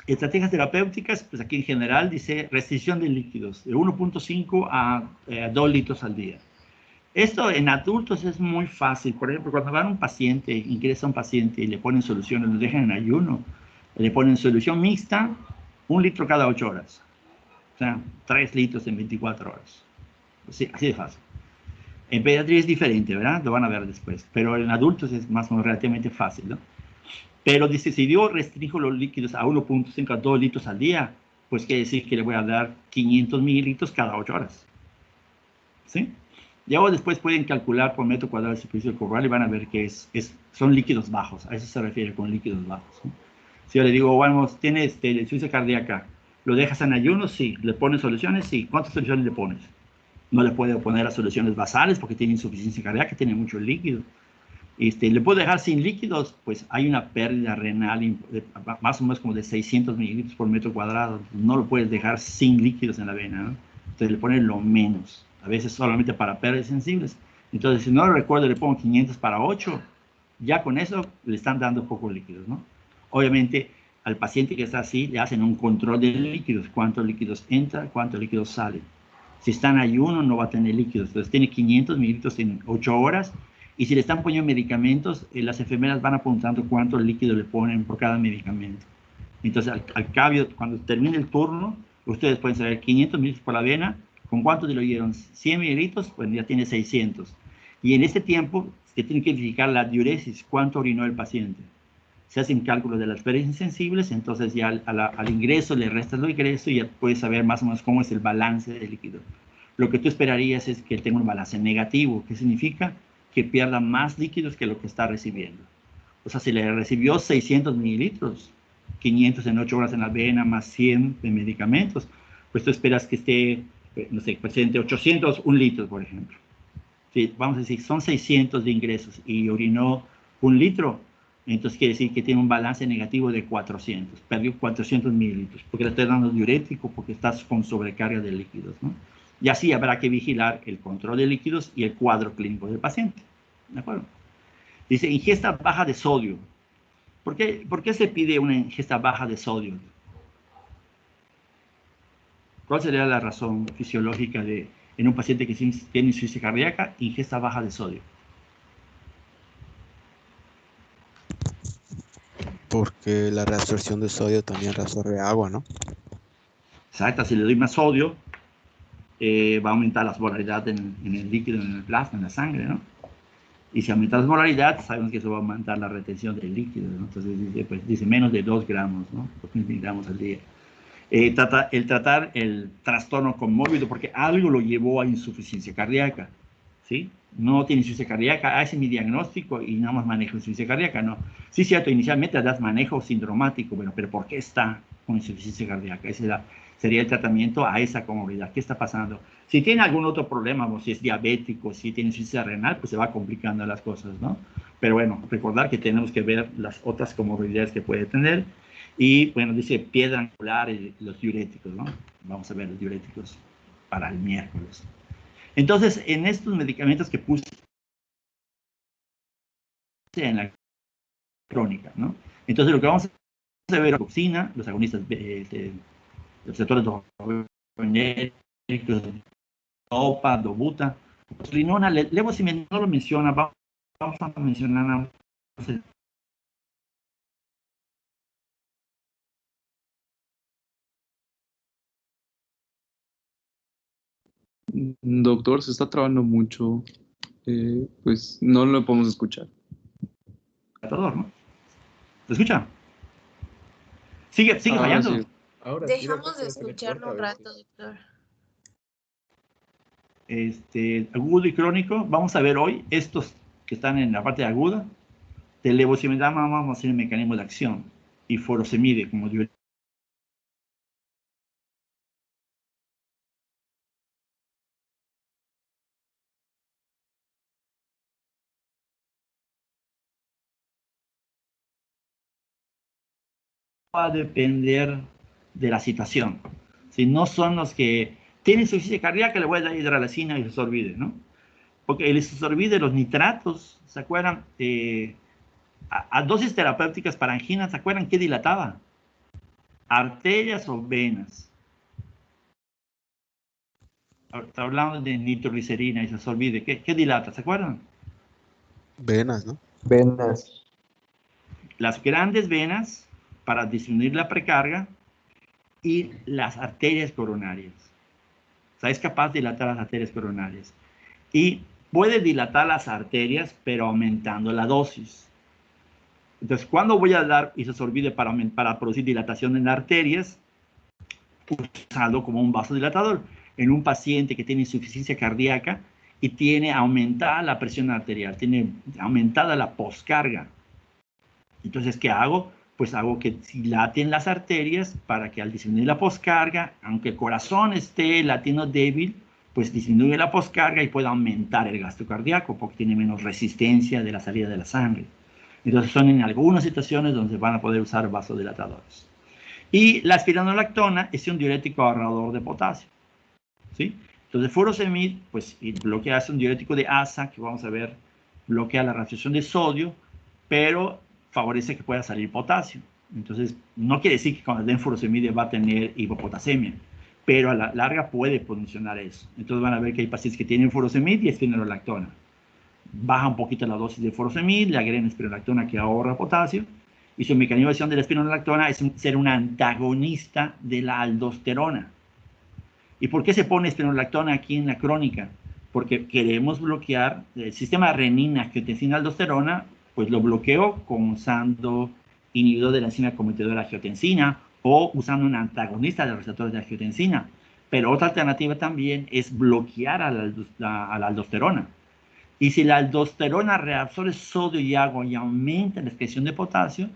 Estrategias terapéuticas, pues aquí en general dice restricción de líquidos, de 1.5 a 2 litros al día. Esto en adultos es muy fácil. Por ejemplo, cuando van a un paciente, ingresa un paciente y le ponen soluciones, lo dejan en ayuno, le ponen solución mixta, 1 litro cada 8 horas. O sea, 3 litros en 24 horas. Sí, así de fácil. En pediatría es diferente, ¿verdad? Lo van a ver después. Pero en adultos es más o menos relativamente fácil, ¿no? Pero dice, si yo restringo los líquidos a 1.5 a 2 litros al día, pues quiere decir que le voy a dar 500 mililitros cada 8 horas. ¿Sí? Y ahora después pueden calcular por metro cuadrado de superficie corporal y van a ver que son líquidos bajos. A eso se refiere con líquidos bajos, ¿no? Si yo le digo, vamos, tiene insuficiencia cardíaca, ¿lo dejas en ayuno? Sí. ¿Le pones soluciones? Sí. ¿Cuántas soluciones le pones? No le puedo poner las soluciones basales porque tiene insuficiencia cardíaca, tiene mucho líquido. ¿Le puedo dejar sin líquidos? Pues hay una pérdida renal más o menos como de 600 mililitros por metro cuadrado. No lo puedes dejar sin líquidos en la vena, ¿no? Entonces le pones lo menos, a veces solamente para pérdidas sensibles. Entonces, si no lo recuerdo, le pongo 500 para 8, ya con eso le están dando pocos líquidos, ¿no? Obviamente, al paciente que está así, le hacen un control de líquidos, cuántos líquidos entran, cuántos líquidos salen. Si está en ayuno, no va a tener líquidos. Entonces, tiene 500 mililitros en 8 horas. Y si le están poniendo medicamentos, las enfermeras van apuntando cuánto líquido le ponen por cada medicamento. Entonces, al cabo, cuando termine el turno, ustedes pueden saber 500 mililitros por la vena. ¿Con cuánto te lo dieron? 100 mililitros, pues ya tiene 600. Y en este tiempo, se tiene que verificar la diuresis, cuánto orinó el paciente. Se hacen cálculos de las pérdidas insensibles, entonces ya al ingreso le restas lo ingreso y ya puedes saber más o menos cómo es el balance de líquido. Lo que tú esperarías es que tenga un balance negativo, que significa que pierda más líquidos que lo que está recibiendo. O sea, si le recibió 600 mililitros, 500 en 8 horas en la vena, más 100 de medicamentos, pues tú esperas que esté, no sé, presente 800, un litro, por ejemplo. Sí, vamos a decir, son 600 de ingresos y orinó 1 litro, entonces quiere decir que tiene un balance negativo de 400, perdió 400 mililitros, porque le estás dando diurético, porque estás con sobrecarga de líquidos, ¿no? Y así habrá que vigilar el control de líquidos y el cuadro clínico del paciente, ¿de acuerdo? Dice, ingesta baja de sodio. ¿Por qué se pide una ingesta baja de sodio? ¿Cuál sería la razón fisiológica en un paciente que tiene insuficiencia cardíaca, ingesta baja de sodio? Porque la reabsorción de sodio también reabsorbe agua, ¿no? Exacto, si le doy más sodio, va a aumentar la osmolaridad en el líquido, en el plasma, en la sangre, ¿no? Y si aumenta la osmolaridad, sabemos que eso va a aumentar la retención del líquido, ¿no? Entonces dice menos de 2 gramos, ¿no? 2 miligramos al día. Tratar el trastorno conmórbido, porque algo lo llevó a insuficiencia cardíaca, ¿sí? No tiene insuficiencia cardíaca, ese es mi diagnóstico y nada más manejo insuficiencia cardíaca, no. Sí, cierto, inicialmente das manejo sindromático, bueno, pero ¿por qué está con insuficiencia cardíaca? Sería el tratamiento a esa comorbilidad. ¿Qué está pasando? Si tiene algún otro problema, o si es diabético, si tiene insuficiencia renal, pues se va complicando las cosas, ¿no? Pero bueno, recordar que tenemos que ver las otras comorbilidades que puede tener. Y bueno, dice piedra angular y los diuréticos, ¿no? Vamos a ver los diuréticos para el miércoles. Entonces, en estos medicamentos que puse en la crónica, ¿no? Entonces, lo que vamos a ver es la toxina, los agonistas, los receptores dopaminergics, dopa, dobuta, linona, levosimenol no lo menciona, vamos a mencionar Doctor, se está trabando mucho. Pues no lo podemos escuchar. ¿no? ¿Se escucha? Sigue fallando. Sí. Ahora sí, dejamos de escucharlo un rato, doctor. Agudo y crónico, vamos a ver hoy estos que están en la parte aguda. De levosimenol vamos a hacer el mecanismo de acción y furosemide como diurético. Va a depender de la situación. Si no son los que tienen insuficiencia cardíaca, le voy a dar hidralazina y isosorbide, ¿no? Porque el isosorbide, los nitratos, ¿se acuerdan? A dosis terapéuticas para angina, ¿se acuerdan qué dilataba? Arterias o venas. Está hablando de nitroglicerina y isosorbide. ¿Qué dilata? ¿Se acuerdan? Venas, ¿no? Venas. Las grandes venas para disminuir la precarga y las arterias coronarias. sea, es capaz de dilatar las arterias coronarias. Y puede dilatar las arterias, pero aumentando la dosis. Entonces, ¿cuándo voy a dar isosorbide para producir dilatación en arterias? Usando como un vasodilatador. En un paciente que tiene insuficiencia cardíaca y tiene aumentada la presión arterial, tiene aumentada la poscarga. Entonces, ¿qué hago? Pues hago que dilaten las arterias para que al disminuir la poscarga, aunque el corazón esté latiendo débil, pues disminuye la poscarga y puede aumentar el gasto cardíaco porque tiene menos resistencia de la salida de la sangre. Entonces son en algunas situaciones donde van a poder usar vasodilatadores. Y la espironolactona es un diurético ahorrador de potasio, ¿sí? Entonces furosemid, pues bloquea, es un diurético de asa, que vamos a ver, bloquea la reabsorción de sodio, pero favorece que pueda salir potasio. Entonces, no quiere decir que cuando den furosemide va a tener hipopotasemia, pero a la larga puede funcionar eso. Entonces van a ver que hay pacientes que tienen furosemid y espironolactona. Baja un poquito la dosis de furosemid, le agregan espironolactona que ahorra potasio, y su mecanismo de acción de la espironolactona es ser un antagonista de la aldosterona. ¿Y por qué se pone espironolactona aquí en la crónica? Porque queremos bloquear el sistema renina-angiotensina-aldosterona, pues lo bloqueo usando inhibidor de la enzima convertidora de angiotensina o usando un antagonista de los receptores de angiotensina. Pero otra alternativa también es bloquear a la aldosterona. Y si la aldosterona reabsorbe sodio y agua y aumenta la excreción de potasio,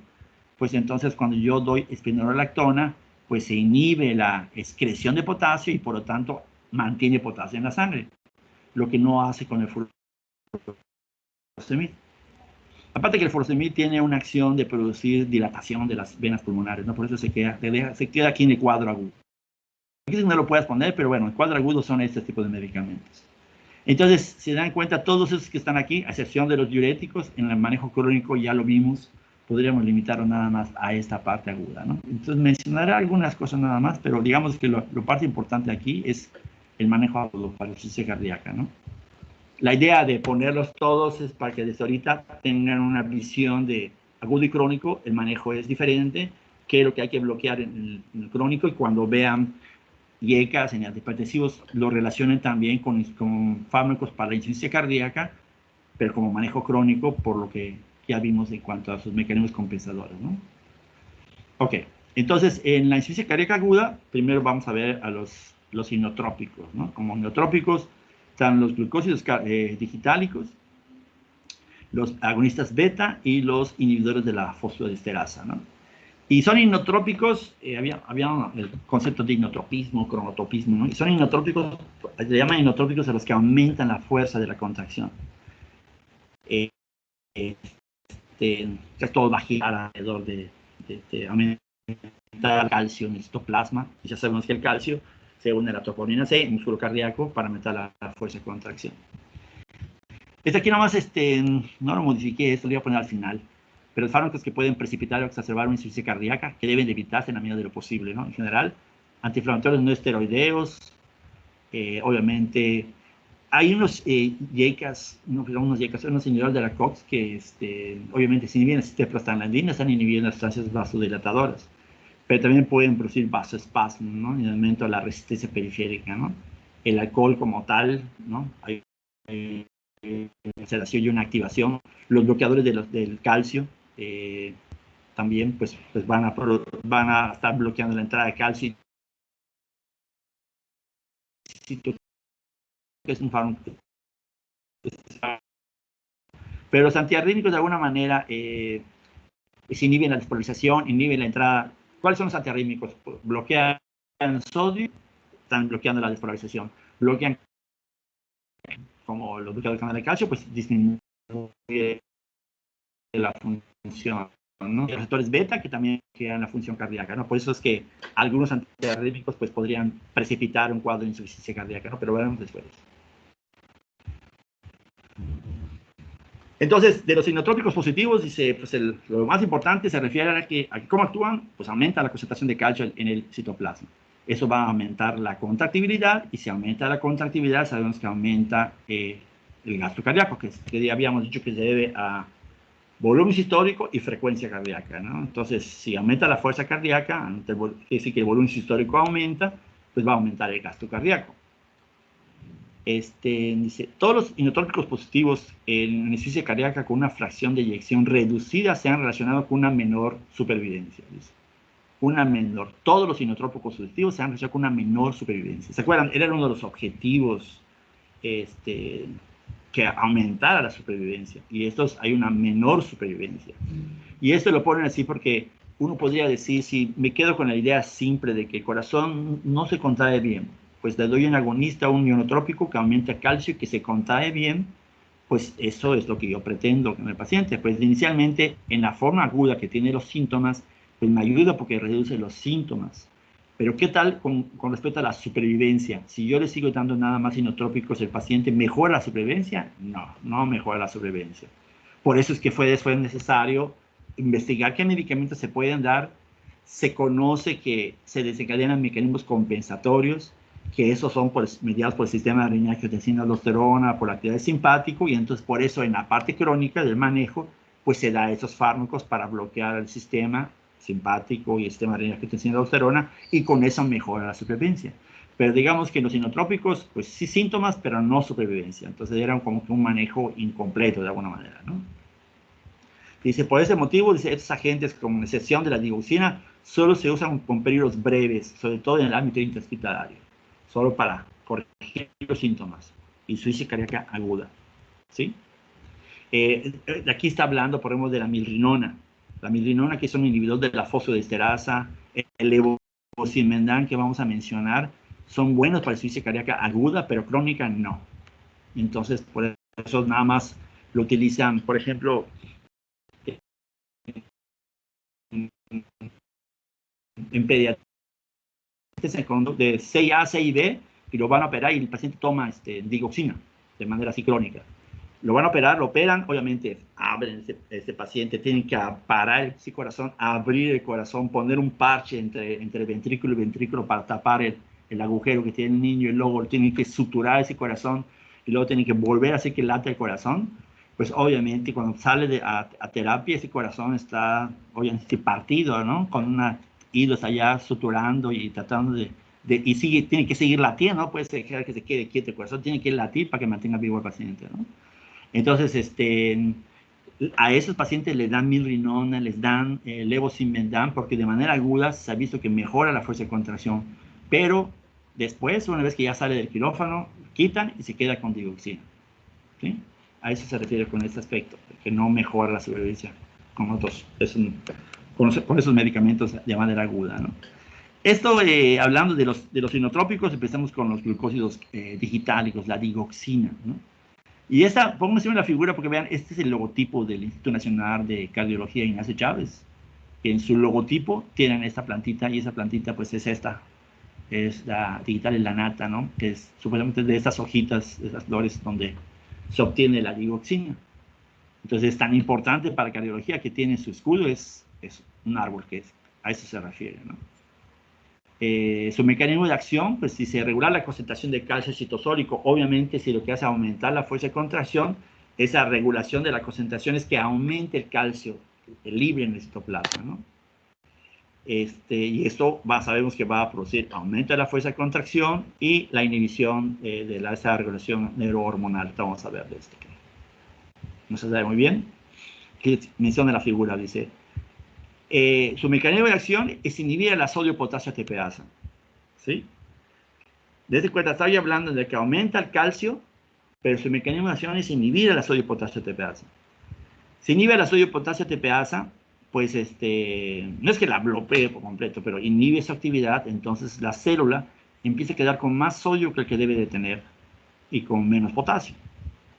pues entonces cuando yo doy espironolactona, pues se inhibe la excreción de potasio y por lo tanto mantiene potasio en la sangre, lo que no hace con el furosemid. Aparte que el furosemid tiene una acción de producir dilatación de las venas pulmonares, ¿no? Por eso se queda aquí en el cuadro agudo. Aquí no lo puedes poner, pero bueno, el cuadro agudo son este tipo de medicamentos. Entonces, se dan cuenta, todos esos que están aquí, a excepción de los diuréticos, en el manejo crónico ya lo vimos, podríamos limitarlo nada más a esta parte aguda, ¿no? Entonces, mencionaré algunas cosas nada más, pero digamos que lo parte importante aquí es el manejo agudo para la insuficiencia cardíaca, ¿no? La idea de ponerlos todos es para que desde ahorita tengan una visión de agudo y crónico. El manejo es diferente, que lo que hay que bloquear en el crónico, y cuando vean IECAS en antihipertensivos lo relacionen también con fármacos para la insuficiencia cardíaca, pero como manejo crónico, por lo que ya vimos en cuanto a sus mecanismos compensadores, ¿no? Ok, entonces en la insuficiencia cardíaca aguda, primero vamos a ver a los inotrópicos, ¿no? Como inotrópicos están los glucósidos digitálicos, los agonistas beta y los inhibidores de la fosfodiesterasa, ¿no? Y son inotrópicos, había el concepto de inotropismo, cronotropismo, ¿no? Y son inotrópicos, se llaman inotrópicos a los que aumentan la fuerza de la contracción. Todo va a girar alrededor de aumentar el calcio en el citoplasma. Y ya sabemos que el calcio se une a la troponina C, el músculo cardíaco, para aumentar la fuerza de contracción. Aquí nomás no lo modifiqué, esto lo voy a poner al final. Pero los fármacos que pueden precipitar o exacerbar una insuficiencia cardíaca, que deben de evitarse en la medida de lo posible, ¿no? En general, antiinflamatorios no esteroideos, obviamente, hay unos IECAS, unos inhibidores de la COX que obviamente si inhiben el sistema prostaglandina, están inhibiendo las sustancias vasodilatadoras, pero también pueden producir vasoespasmo, ¿no? Y aumento de la resistencia periférica, ¿no? El alcohol como tal, ¿no? Hay sedación y una activación. Los bloqueadores del calcio también pues van a estar bloqueando la entrada de calcio. Es un fármaco. Pero los antiarrítmicos de alguna manera inhiben la despolarización, inhiben la entrada. ¿Cuáles son los antiarrítmicos? Bloquean el sodio, están bloqueando la despolarización. Bloquean, como los bloqueadores del canal de calcio, pues disminuye la función, ¿no? Los receptores beta que también quedan la función cardíaca, ¿no? Por eso es que algunos antiarrítmicos pues podrían precipitar un cuadro de insuficiencia cardíaca, ¿no? Pero veremos después. Entonces, de los inotrópicos positivos, dice, pues lo más importante se refiere a que cómo actúan, pues aumenta la concentración de calcio en el citoplasma. Eso va a aumentar la contractibilidad, y si aumenta la contractibilidad, sabemos que aumenta el gasto cardíaco, que ya habíamos dicho que se debe a volumen sistólico y frecuencia cardíaca, ¿no? Entonces, si aumenta la fuerza cardíaca, quiere decir que el volumen sistólico aumenta, pues va a aumentar el gasto cardíaco. Dice, todos los inotrópicos positivos en insuficiencia cardíaca con una fracción de eyección reducida se han relacionado con una menor supervivencia. Dice. Una menor. Todos los inotrópicos positivos se han relacionado con una menor supervivencia. ¿Se acuerdan? Era uno de los objetivos que aumentara la supervivencia. Y estos hay una menor supervivencia. Y esto lo ponen así porque uno podría decir, si me quedo con la idea simple de que el corazón no se contrae bien, pues le doy un agonista, un inotrópico que aumenta el calcio y que se contrae bien, pues eso es lo que yo pretendo con el paciente. Pues inicialmente, en la forma aguda que tiene los síntomas, pues me ayuda porque reduce los síntomas. Pero ¿qué tal con respecto a la supervivencia? Si yo le sigo dando nada más inotrópicos, ¿el paciente mejora la supervivencia? No, no mejora la supervivencia. Por eso es que fue necesario investigar qué medicamentos se pueden dar. Se conoce que se desencadenan mecanismos compensatorios, que esos son mediados por el sistema de adrenina-angiotensina-aldosterona, por la actividad simpático, y entonces por eso en la parte crónica del manejo, pues se da esos fármacos para bloquear el sistema simpático y el sistema de adrenina-angiotensina-aldosterona, y con eso mejora la supervivencia. Pero digamos que los inotrópicos, pues sí síntomas, pero no supervivencia. Entonces era como que un manejo incompleto de alguna manera, ¿no? Dice, por ese motivo, dice, estos agentes, con excepción de la digoxina, solo se usan con periodos breves, sobre todo en el ámbito intrahospitalario, solo para corregir los síntomas. Insuficiencia cardíaca aguda, ¿sí? Aquí está hablando, por ejemplo, de la milrinona. La milrinona, que es un inhibidor de la fosfodiesterasa, el levosimendan que vamos a mencionar, son buenos para la insuficiencia cardíaca aguda, pero crónica no. Entonces, por eso nada más lo utilizan, por ejemplo, en pediatría de 6A, 6B, y lo van a operar y el paciente toma digoxina de manera así crónica. Lo van a operar, lo operan, obviamente abren ese paciente, tienen que parar ese corazón, abrir el corazón, poner un parche entre ventrículo y ventrículo para tapar el agujero que tiene el niño, y luego tienen que suturar ese corazón, y luego tienen que volver a hacer que late el corazón. Pues obviamente cuando sale a terapia, ese corazón está obviamente partido, ¿no? Con una hilos allá suturando y tratando y tiene que seguir latiendo, no puede dejar que se quede quieto el corazón, tiene que latir para que mantenga vivo al paciente, ¿no? Entonces, a esos pacientes les dan milrinona, les dan levosimendan, porque de manera aguda se ha visto que mejora la fuerza de contracción, pero después, una vez que ya sale del quirófano, quitan y se queda con digoxina, ¿sí? A eso se refiere con este aspecto, que no mejora la supervivencia con otros, con esos medicamentos de manera aguda, ¿no? Esto, hablando de los inotrópicos, empezamos con los glucósidos digitálicos, la digoxina, ¿no? Y esta, pónganse en la figura porque vean, este es el logotipo del Instituto Nacional de Cardiología Ignacio Chávez. En su logotipo tienen esta plantita, y esa plantita pues es esta, es la digital lanata, ¿no? Que es supuestamente de estas hojitas, de esas flores donde se obtiene la digoxina. Entonces es tan importante para la cardiología que tiene su escudo, es un árbol, que a eso se refiere, ¿no? Su mecanismo de acción, pues si se regula la concentración de calcio citosólico, obviamente si lo que hace aumentar la fuerza de contracción, esa regulación de la concentración es que aumente el calcio libre en el citoplasma, ¿no? Y esto sabemos que va a producir aumento de la fuerza de contracción y la inhibición de esa regulación neurohormonal. Vamos a ver de esto. No se sabe muy bien. Aquí menciona la figura, dice. Su mecanismo de acción es inhibir la sodio-potasio ATPasa, ¿sí? Desde cuenta, estaba hablando de que aumenta el calcio, pero su mecanismo de acción es inhibir la sodio-potasio ATPasa. Si inhibe la sodio-potasio ATPasa, pues no es que la bloquee por completo, pero inhibe su actividad, entonces la célula empieza a quedar con más sodio que el que debe de tener y con menos potasio.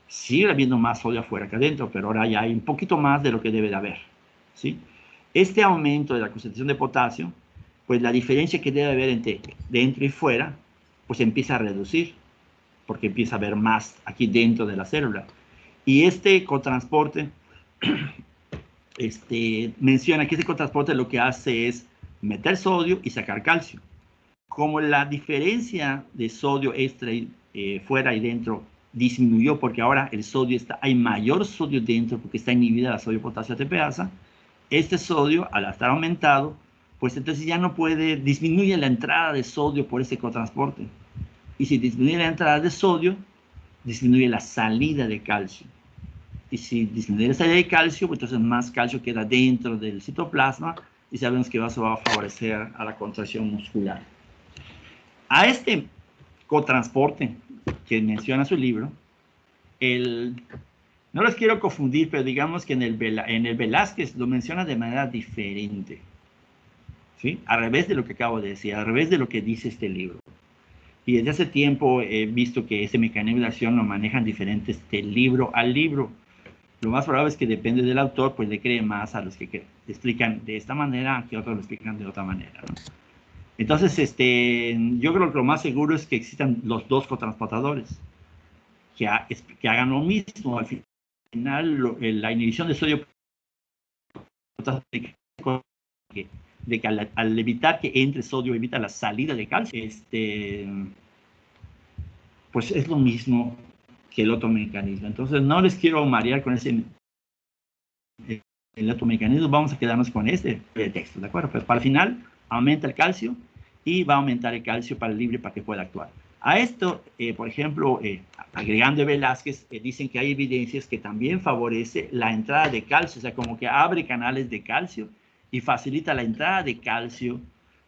Sigue habiendo más sodio afuera que adentro, pero ahora ya hay un poquito más de lo que debe de haber, ¿sí? Este aumento de la concentración de potasio, pues la diferencia que debe haber entre dentro y fuera, pues empieza a reducir, porque empieza a haber más aquí dentro de la célula. Y este cotransporte, menciona que este cotransporte lo que hace es meter sodio y sacar calcio. Como la diferencia de sodio extra fuera y dentro disminuyó, porque ahora el sodio hay mayor sodio dentro porque está inhibida la sodio-potasio ATPasa, este sodio, al estar aumentado, pues entonces ya no disminuye la entrada de sodio por ese cotransporte. Y si disminuye la entrada de sodio, disminuye la salida de calcio. Y si disminuye la salida de calcio, pues entonces más calcio queda dentro del citoplasma y sabemos que eso va a favorecer a la contracción muscular. A este cotransporte que menciona su libro, no los quiero confundir, pero digamos que en el Velázquez lo menciona de manera diferente, ¿sí? Al revés de lo que acabo de decir, al revés de lo que dice este libro. Y desde hace tiempo he visto que ese mecanismo de acción lo manejan diferentes de libro al libro. Lo más probable es que depende del autor, pues le cree más a los que explican de esta manera que otros lo explican de otra manera, ¿no? Entonces, yo creo que lo más seguro es que existan los dos cotransportadores que hagan lo mismo. Al final, la inhibición de sodio de que al evitar que entre sodio evita la salida de calcio, pues es lo mismo que el otro mecanismo. Entonces no les quiero marear con el otro mecanismo, vamos a quedarnos con este texto, ¿de acuerdo? Pues para el final aumenta el calcio y va a aumentar el calcio para el libre para que pueda actuar. A esto, por ejemplo, agregando Velázquez, dicen que hay evidencias que también favorece la entrada de calcio, o sea, como que abre canales de calcio y facilita la entrada de calcio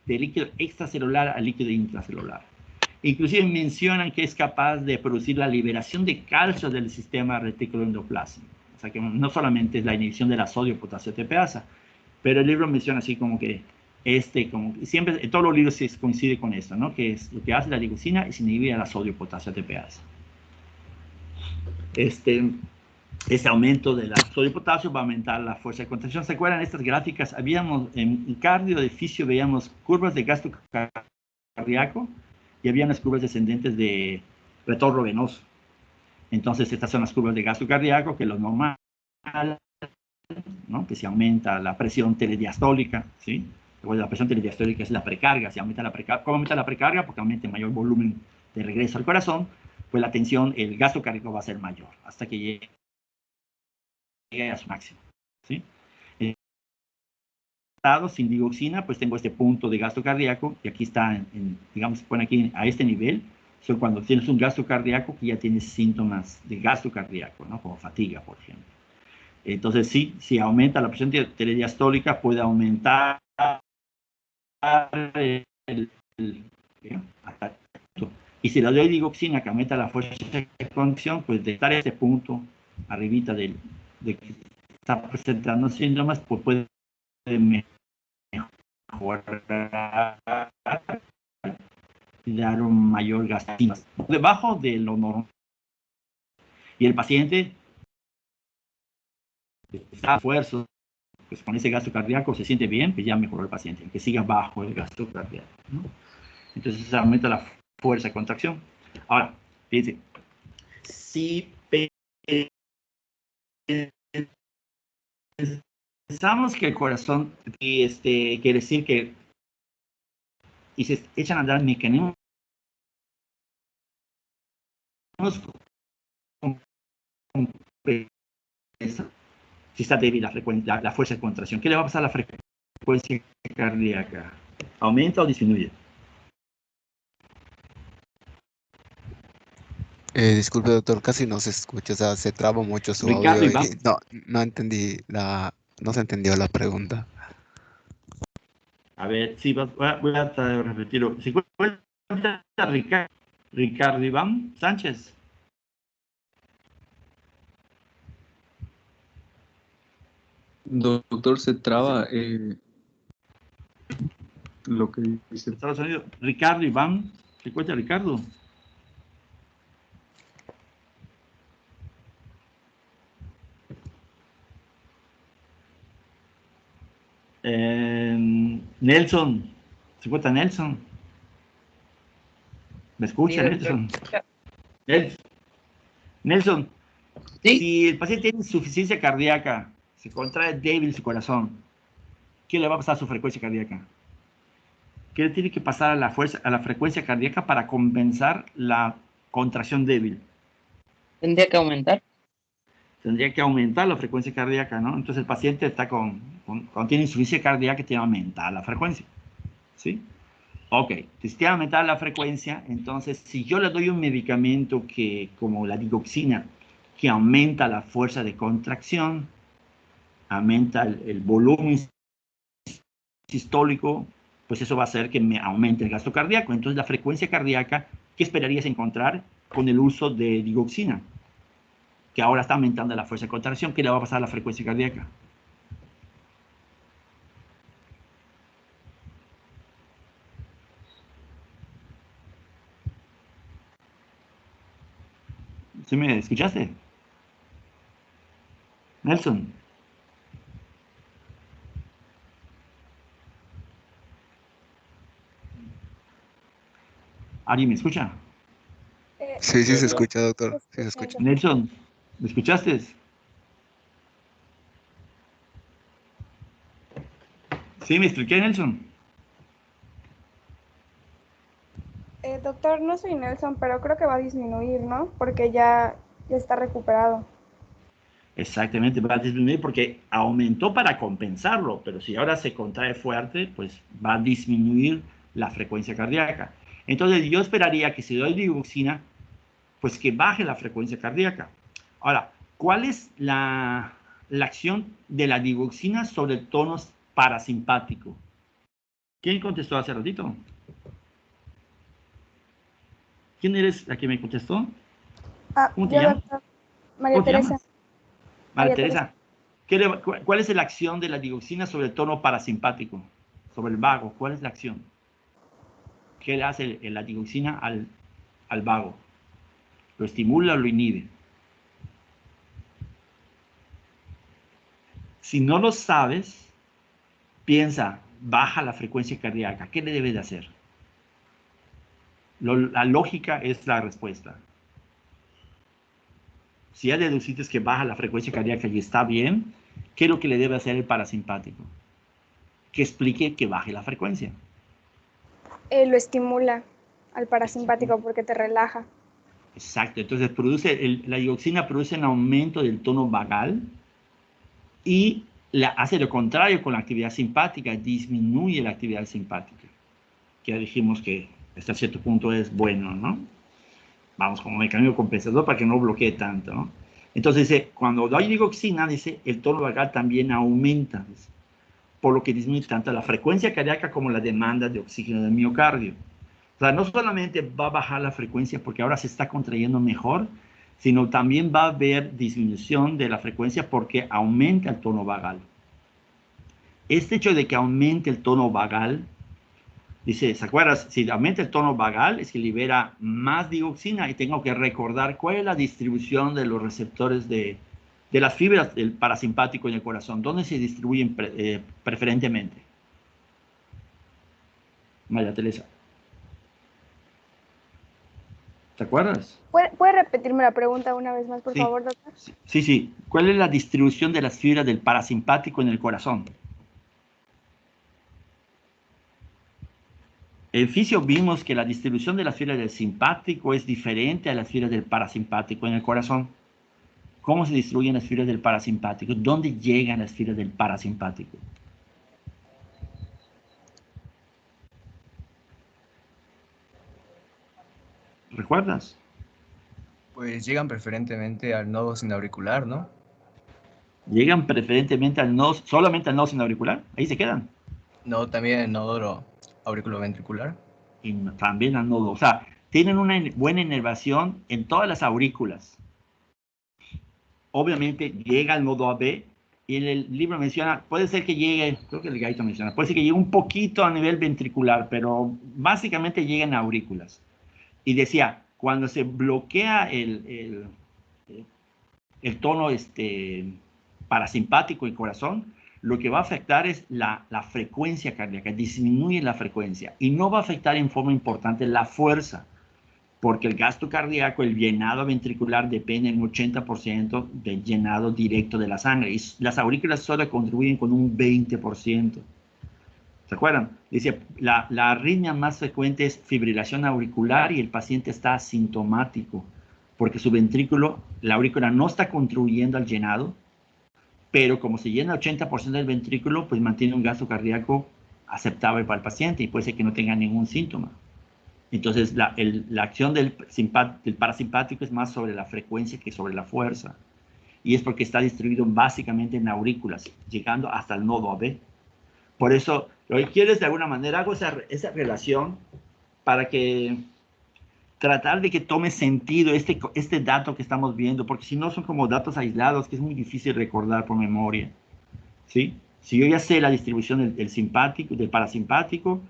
de líquido extracelular al líquido intracelular. Inclusive mencionan que es capaz de producir la liberación de calcio del sistema retículo endoplásico. O sea, que no solamente es la inhibición de la sodio-potasio TPasa, pero el libro menciona así como que como siempre, en todos los libros se coincide con esto, ¿no? Que es lo que hace la digoxina es inhibir a la sodio-potasio TPasa. Este aumento de la sodio-potasio va a aumentar la fuerza de contracción. ¿Se acuerdan estas gráficas? En cardio de fisio veíamos curvas de gasto cardíaco y había unas curvas descendentes de retorno venoso. Entonces, estas son las curvas de gasto cardíaco, que es lo normal, ¿no? Que se aumenta la presión telediastólica, ¿sí? La presión telediastólica es la precarga. Se aumenta la precarga. ¿Cómo aumenta la precarga? Porque aumenta el mayor volumen de regreso al corazón, pues la tensión, el gasto cardíaco va a ser mayor hasta que llegue a su máximo, ¿sí? Sin digoxina, pues tengo este punto de gasto cardíaco, y aquí está, digamos, se pone aquí a este nivel. So, cuando tienes un gasto cardíaco, que ya tienes síntomas de gasto cardíaco, ¿no? Como fatiga, por ejemplo. Entonces, sí, si aumenta la presión telediastólica, puede aumentar y si le doy digoxina, que aumenta la fuerza de contracción, pues de estar a este punto, arribita de que está presentando síntomas, pues puede mejorar y dar un mayor gasto debajo de lo normal. Y el paciente está a esfuerzo, pues con ese gasto cardíaco se siente bien, pues ya mejoró el paciente, aunque siga bajo el gasto cardíaco, ¿no? Entonces se aumenta la fuerza de contracción. Ahora, fíjense, si pensamos que el corazón, quiere decir que, y se echan a andar mecanismos si está débil la fuerza de contracción, ¿qué le va a pasar a la frecuencia cardíaca? ¿Aumenta o disminuye? Disculpe, doctor, casi no se escucha, o sea, se traba mucho su Ricardo, audio y no se entendió la pregunta. A ver, sí, voy a tratar de repetirlo. ¿Se encuentra Ricardo Iván Sánchez? Doctor, se traba lo que dice. Estados Unidos. Ricardo Iván. ¿Se encuentra Ricardo? Nelson. ¿Se encuentra Nelson? ¿Me escucha, Nelson? Nelson, Sí. si el paciente tiene insuficiencia cardíaca, se contrae débil su corazón, ¿qué le va a pasar a su frecuencia cardíaca? ¿Qué le tiene que pasar a la frecuencia cardíaca para compensar la contracción débil? Tendría que aumentar. Tendría que aumentar la frecuencia cardíaca, ¿no? Entonces el paciente está cuando tiene insuficiencia cardíaca, tiene que aumentar la frecuencia, ¿sí? Ok, si quiere aumentar la frecuencia, entonces si yo le doy un medicamento como la digoxina, que aumenta la fuerza de contracción, aumenta el volumen sistólico, pues eso va a hacer que me aumente el gasto cardíaco. Entonces la frecuencia cardíaca, ¿qué esperarías encontrar con el uso de digoxina? Que ahora está aumentando la fuerza de contracción. ¿Qué le va a pasar a la frecuencia cardíaca? ¿Sí me escuchaste? Nelson. ¿Alguien me escucha? Sí, sí se escucha, doctor. Sí se escucha. Nelson, ¿me escuchaste? Sí, me expliqué, Nelson. Doctor, no soy Nelson, pero creo que va a disminuir, ¿no? Porque ya está recuperado. Exactamente, va a disminuir porque aumentó para compensarlo, pero si ahora se contrae fuerte, pues va a disminuir la frecuencia cardíaca. Entonces yo esperaría que si doy digoxina, pues que baje la frecuencia cardíaca. Ahora, ¿cuál es la acción de la digoxina sobre el tono parasimpático? ¿Quién contestó hace ratito? ¿Quién eres la que me contestó? ¿Cómo te Yo, llamas? doctor. María ¿Cómo te Teresa. llamas? María Teresa. ¿Cuál es la acción de la digoxina sobre el tono parasimpático? Sobre el vago. ¿Cuál es la acción? ¿Qué le hace la digoxina al vago? ¿Lo estimula o lo inhibe? Si no lo sabes, piensa, baja la frecuencia cardíaca. ¿Qué le debe de hacer? La lógica es la respuesta. Si ya deduciste que baja la frecuencia cardíaca y está bien, ¿qué es lo que le debe hacer el parasimpático? Que explique que baje la frecuencia. Lo estimula al parasimpático porque te relaja. Exacto, entonces la digoxina produce un aumento del tono vagal y hace lo contrario con la actividad simpática, disminuye la actividad simpática. Que ya dijimos que hasta cierto punto es bueno, ¿no? Vamos, como mecanismo compensador para que no bloquee tanto, ¿no? Entonces dice, cuando doy digoxina, dice, el tono vagal también aumenta, dice, por lo que disminuye tanto la frecuencia cardíaca como la demanda de oxígeno del miocardio. O sea, no solamente va a bajar la frecuencia porque ahora se está contrayendo mejor, sino también va a haber disminución de la frecuencia porque aumenta el tono vagal. Este hecho de que aumente el tono vagal, dice, ¿se acuerdan? Si aumenta el tono vagal es que libera más digoxina y tengo que recordar cuál es la distribución de los receptores de las fibras del parasimpático en el corazón. ¿Dónde se distribuyen preferentemente? María Teresa. ¿Te acuerdas? ¿Puede repetirme la pregunta una vez más, por favor, doctor? Sí, sí. ¿Cuál es la distribución de las fibras del parasimpático en el corazón? En fisio vimos que la distribución de las fibras del simpático es diferente a las fibras del parasimpático en el corazón. ¿Cómo se distribuyen las fibras del parasimpático? ¿Dónde llegan las fibras del parasimpático? ¿Recuerdas? Pues llegan preferentemente al nodo sinauricular, ¿no? Llegan preferentemente solamente al nodo sinauricular. Ahí se quedan. No, también el nódulo auriculoventricular. Y también al nodo. O sea, tienen una buena inervación en todas las aurículas. Obviamente llega al nodo AB y en el libro menciona, puede ser que llegue, creo que el Gaito menciona, puede ser que llegue un poquito a nivel ventricular, pero básicamente llega en aurículas. Y decía, cuando se bloquea el tono parasimpático y corazón, lo que va a afectar es la frecuencia cardíaca, disminuye la frecuencia y no va a afectar en forma importante la fuerza, porque el gasto cardíaco, el llenado ventricular depende en un 80% del llenado directo de la sangre y las aurículas solo contribuyen con un 20%. ¿Se acuerdan? Dice, la arritmia más frecuente es fibrilación auricular y el paciente está asintomático porque su ventrículo, la aurícula no está contribuyendo al llenado, pero como se llena 80% del ventrículo, pues mantiene un gasto cardíaco aceptable para el paciente y puede ser que no tenga ningún síntoma. Entonces, la acción del parasimpático es más sobre la frecuencia que sobre la fuerza. Y es porque está distribuido básicamente en aurículas, llegando hasta el nodo AB. Por eso, lo que quiero es de alguna manera, hago esa relación para que tratar de que tome sentido este dato que estamos viendo, porque si no son como datos aislados que es muy difícil recordar por memoria, ¿sí? Si yo ya sé la distribución del parasimpático,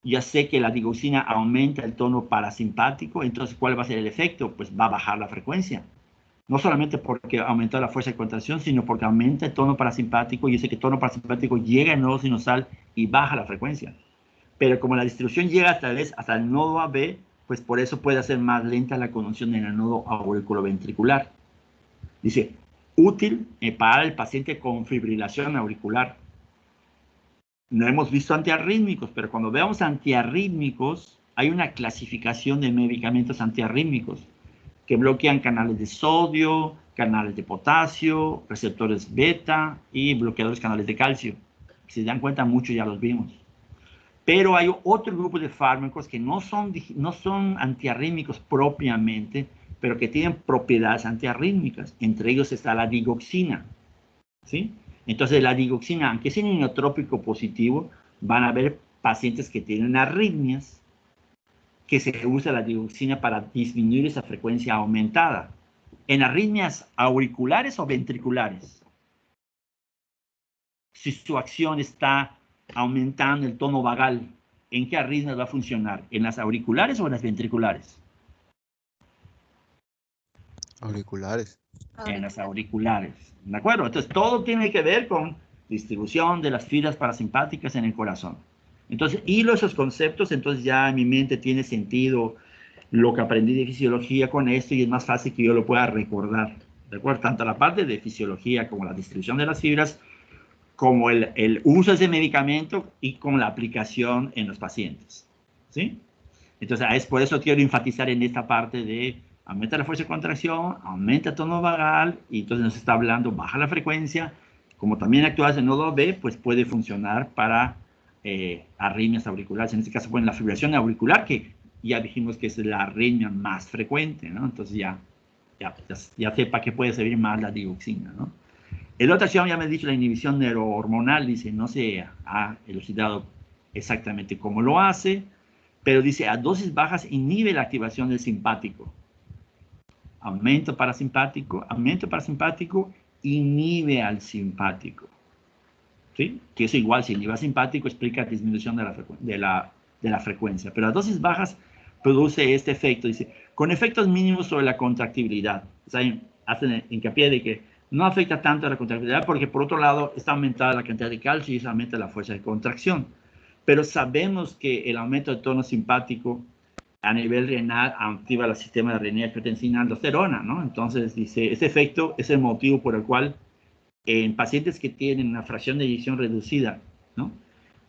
ya sé que la digoxina aumenta el tono parasimpático, entonces ¿cuál va a ser el efecto? Pues va a bajar la frecuencia. No solamente porque aumenta la fuerza de contracción, sino porque aumenta el tono parasimpático. Yo sé que el tono parasimpático llega al nodo sinusal y baja la frecuencia. Pero como la distribución llega hasta el nodo AB, pues por eso puede hacer más lenta la conducción en el nodo auriculoventricular. Dice, útil para el paciente con fibrilación auricular. No hemos visto antiarrítmicos, pero cuando veamos antiarrítmicos, hay una clasificación de medicamentos antiarrítmicos que bloquean canales de sodio, canales de potasio, receptores beta y bloqueadores canales de calcio. Si se dan cuenta, muchos ya los vimos. Pero hay otro grupo de fármacos que no son antiarrítmicos propiamente, pero que tienen propiedades antiarrítmicas. Entre ellos está la digoxina, ¿sí? Entonces, la digoxina, aunque es un inotrópico positivo, van a haber pacientes que tienen arritmias, que se usa la digoxina para disminuir esa frecuencia aumentada. En arritmias auriculares o ventriculares, si su acción está aumentando el tono vagal, ¿en qué arritmias va a funcionar? ¿En las auriculares o en las ventriculares? Auriculares. En las auriculares, ¿de acuerdo? Entonces, todo tiene que ver con distribución de las fibras parasimpáticas en el corazón. Entonces, hilo esos conceptos, entonces ya en mi mente tiene sentido lo que aprendí de fisiología con esto y es más fácil que yo lo pueda recordar, ¿de acuerdo? Tanto la parte de fisiología como la distribución de las fibras, como el uso de ese medicamento y con la aplicación en los pacientes, ¿sí? Entonces, es por eso quiero enfatizar en esta parte de aumenta la fuerza de contracción, aumenta el tono vagal, y entonces nos está hablando, baja la frecuencia. Como también actúas en nodo B, pues puede funcionar para arritmias auriculares. En este caso, bueno, la fibrilación auricular, que ya dijimos que es la arritmia más frecuente, ¿no? Entonces ya sepa que puede servir más la digoxina, ¿no? En otra ocasión ya me he dicho la inhibición neurohormonal, dice, no se ha elucidado exactamente cómo lo hace, pero dice, a dosis bajas inhibe la activación del simpático. Aumento parasimpático, inhibe al simpático. ¿Sí? Que eso igual, si inhibe al simpático, explica disminución de la frecuencia. Pero a dosis bajas produce este efecto, dice, con efectos mínimos sobre la contractibilidad. O sea, hacen hincapié de que no afecta tanto a la contractibilidad porque, por otro lado, está aumentada la cantidad de calcio y eso aumenta la fuerza de contracción. Pero sabemos que el aumento del tono simpático a nivel renal activa el sistema de renin-angiotensina aldosterona, ¿no? Entonces, dice, ese efecto es el motivo por el cual en pacientes que tienen una fracción de eyección reducida, ¿no?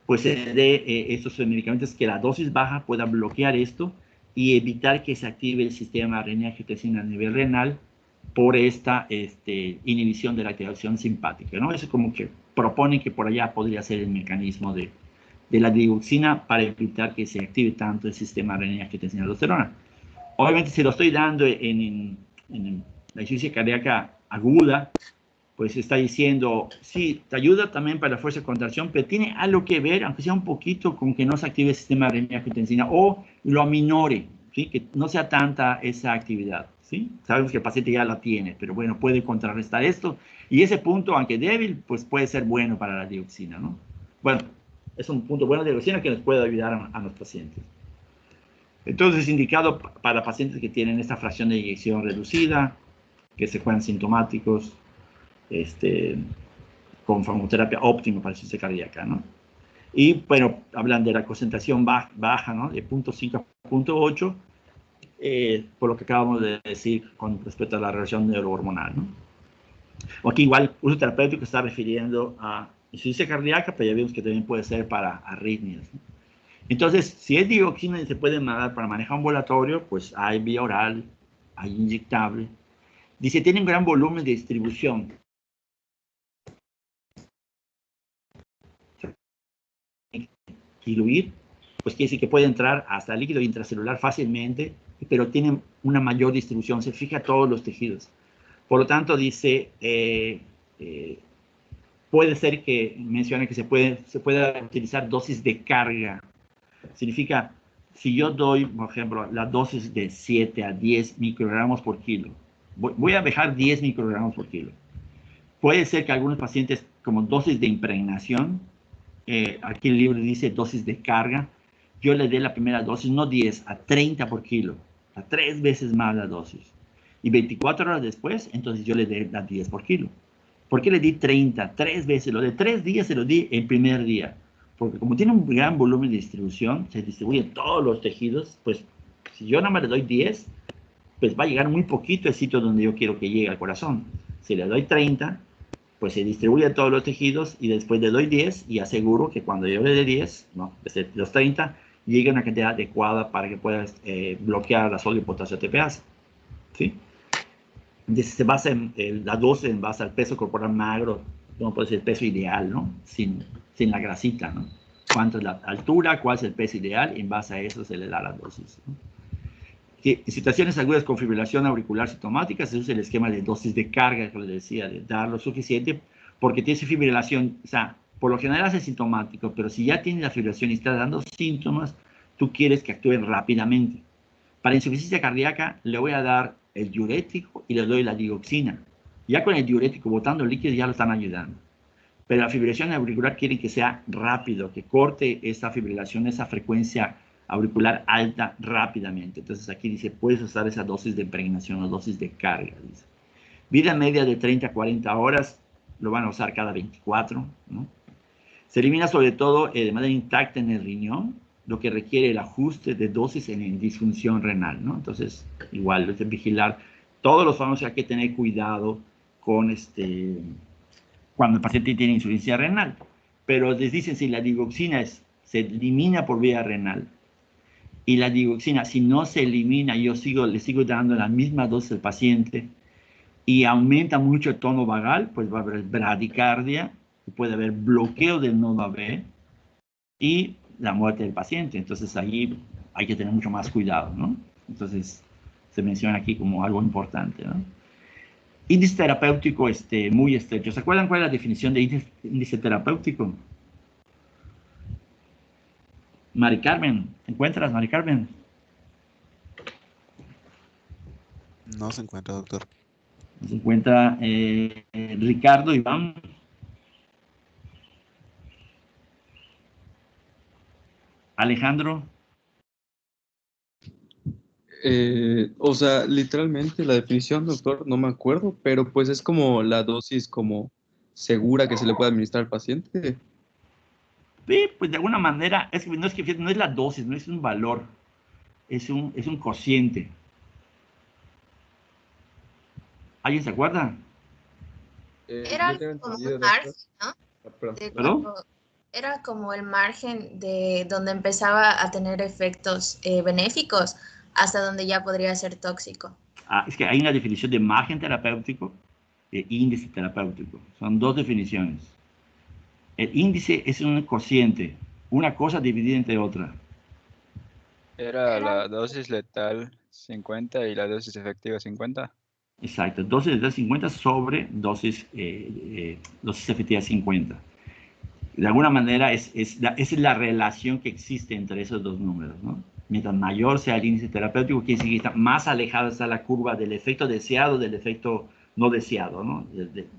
Pues estos medicamentos que la dosis baja puedan bloquear esto y evitar que se active el sistema de renin-angiotensina a nivel renal por esta inhibición de la activación simpática, ¿no? Eso como que propone que por allá podría ser el mecanismo de la digoxina para evitar que se active tanto el sistema renin-angiotensina aldosterona. Obviamente, si lo estoy dando en la insuficiencia cardíaca aguda, pues está diciendo, sí, te ayuda también para la fuerza de contracción, pero tiene algo que ver, aunque sea un poquito, con que no se active el sistema renin-angiotensina o lo aminore, ¿sí? Que no sea tanta esa actividad, ¿sí? Sabemos que el paciente ya la tiene, pero bueno, puede contrarrestar esto. Y ese punto, aunque débil, pues puede ser bueno para la dioxina, ¿no? Bueno, es un punto bueno de dioxina que nos puede ayudar a los pacientes. Entonces, es indicado para pacientes que tienen esta fracción de eyección reducida, que se encuentran sintomáticos, con farmacoterapia óptima para la insuficiencia cardíaca, ¿no? Y, bueno, hablan de la concentración baja, ¿no? De 0.5 a 0.8, por lo que acabamos de decir con respecto a la relación neurohormonal, ¿no? Aquí igual, uso terapéutico está refiriendo a insuficiencia cardíaca, pero ya vimos que también puede ser para arritmias, ¿no? Entonces, si es digoxina y se puede dar para manejo ambulatorio, pues hay vía oral, hay inyectable. Dice, tiene un gran volumen de distribución. diluir, pues quiere decir que puede entrar hasta el líquido intracelular fácilmente, pero tiene una mayor distribución, se fija a todos los tejidos. Por lo tanto, dice, puede ser que mencione que se pueda utilizar dosis de carga. Significa, si yo doy, por ejemplo, la dosis de 7 a 10 microgramos por kilo, voy a dejar 10 microgramos por kilo. Puede ser que algunos pacientes, como dosis de impregnación, aquí el libro dice dosis de carga, yo le dé la primera dosis, no 10, a 30 por kilo, a 3 veces más la dosis. Y 24 horas después, entonces yo le dé la 10 por kilo. ¿Por qué le di 30? 3 veces. Lo de 3 días se lo di el primer día. Porque como tiene un gran volumen de distribución, se distribuye en todos los tejidos, pues si yo nada más le doy 10, pues va a llegar muy poquito al sitio donde yo quiero que llegue al corazón. Si le doy 30, pues se distribuye a todos los tejidos y después le doy 10 y aseguro que cuando yo le dé 10, no, desde los 30, llegue a una cantidad adecuada para que pueda bloquear la sodio, potasio, ATPase. ¿Sí? Entonces se basa en la dosis en base al peso corporal magro, no puede ser el peso ideal, ¿no? Sin la grasita, ¿no? Cuánto es la altura, cuál es el peso ideal, y en base a eso se le da la dosis, ¿no? Que en situaciones agudas con fibrilación auricular sintomática se usa el esquema de dosis de carga, que les decía, de dar lo suficiente, porque tiene fibrilación, o sea, por lo general es asintomático, pero si ya tiene la fibrilación y está dando síntomas, tú quieres que actúen rápidamente. Para insuficiencia cardíaca le voy a dar el diurético y le doy la digoxina. Ya con el diurético botando líquido ya lo están ayudando. Pero la fibrilación auricular quieren que sea rápido, que corte esa fibrilación, esa frecuencia auricular alta rápidamente. Entonces aquí dice, puedes usar esa dosis de impregnación o dosis de carga. Dice. Vida media de 30 a 40 horas, lo van a usar cada 24, ¿no? Se elimina sobre todo de manera intacta en el riñón, lo que requiere el ajuste de dosis en disfunción renal, ¿no? Entonces, igual, es de vigilar. Todos los fármacos hay que tener cuidado con cuando el paciente tiene insuficiencia renal. Pero les dicen si la digoxina se elimina por vía renal y la digoxina, si no se elimina, le sigo dando la misma dosis al paciente y aumenta mucho el tono vagal, pues va a haber bradicardia, puede haber bloqueo del nodo AB y la muerte del paciente. Entonces ahí hay que tener mucho más cuidado, ¿no? Entonces se menciona aquí como algo importante, ¿no? Índice terapéutico muy estrecho. ¿Se acuerdan cuál es la definición de índice terapéutico? Mari Carmen, ¿te encuentras, Mari Carmen? No se encuentra, doctor. Se encuentra Ricardo, Iván. Alejandro. O sea, literalmente la definición, doctor, no me acuerdo, pero pues es como la dosis como segura que se le puede administrar al paciente. Sí, pues de alguna manera, no es la dosis, no es un valor, es un cociente. ¿Alguien se acuerda? Era como un margen, ¿no? ¿Perdón? Era como el margen de donde empezaba a tener efectos benéficos hasta donde ya podría ser tóxico. Es que hay una definición de margen terapéutico e índice terapéutico. Son dos definiciones. El índice es un cociente, una cosa dividida entre otra. Era la dosis letal 50 y la dosis efectiva 50. Exacto, dosis letal 50 sobre dosis efectiva 50. De alguna manera esa es la relación que existe entre esos dos números, ¿no? Mientras mayor sea el índice terapéutico, quiere decir que está más alejada está la curva del efecto deseado del efecto no deseado, ¿no?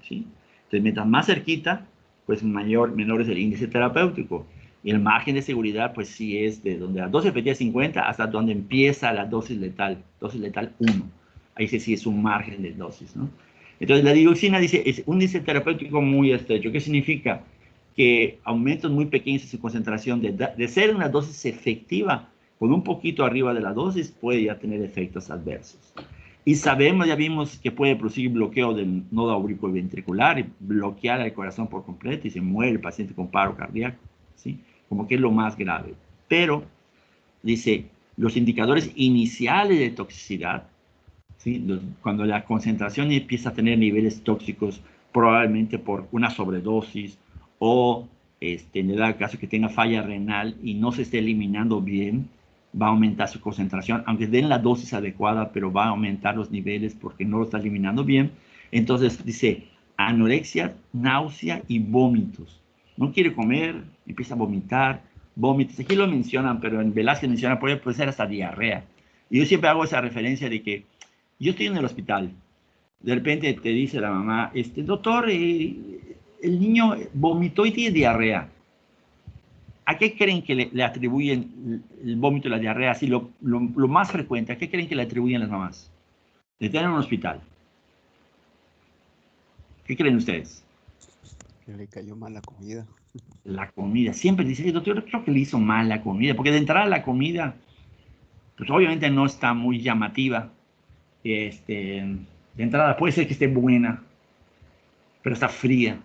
¿Sí? Entonces, mientras más cerquita, pues menor es el índice terapéutico. Y el margen de seguridad, pues sí es de donde la dosis efectiva es 50 hasta donde empieza la dosis letal 1. Ahí sí es un margen de dosis, ¿no? Entonces, la digoxina dice, es un índice terapéutico muy estrecho. ¿Qué significa? Que aumentos muy pequeños en su concentración de ser una dosis efectiva, con un poquito arriba de la dosis, puede ya tener efectos adversos. Y ya vimos que puede producir bloqueo del nodo auriculoventricular y bloquear el corazón por completo y se muere el paciente con paro cardíaco, ¿sí? Como que es lo más grave. Pero, dice, los indicadores iniciales de toxicidad, ¿sí? Cuando la concentración empieza a tener niveles tóxicos, probablemente por una sobredosis o en el caso que tenga falla renal y no se esté eliminando bien, va a aumentar su concentración, aunque den la dosis adecuada, pero va a aumentar los niveles porque no lo está eliminando bien. Entonces dice anorexia, náusea y vómitos. No quiere comer, empieza a vomitar, vómitos. Aquí lo mencionan, pero en Velázquez menciona, puede ser hasta diarrea. Y yo siempre hago esa referencia de que yo estoy en el hospital. De repente te dice la mamá, doctor, el niño vomitó y tiene diarrea. ¿A qué creen que le atribuyen el vómito y la diarrea? Así lo más frecuente, ¿a qué creen que le atribuyen las mamás? De tener en un hospital. ¿Qué creen ustedes? Que le cayó mal la comida. La comida. Siempre dice, doctor, yo creo que le hizo mal la comida, porque de entrada la comida, pues obviamente no está muy llamativa. De entrada puede ser que esté buena, pero está fría.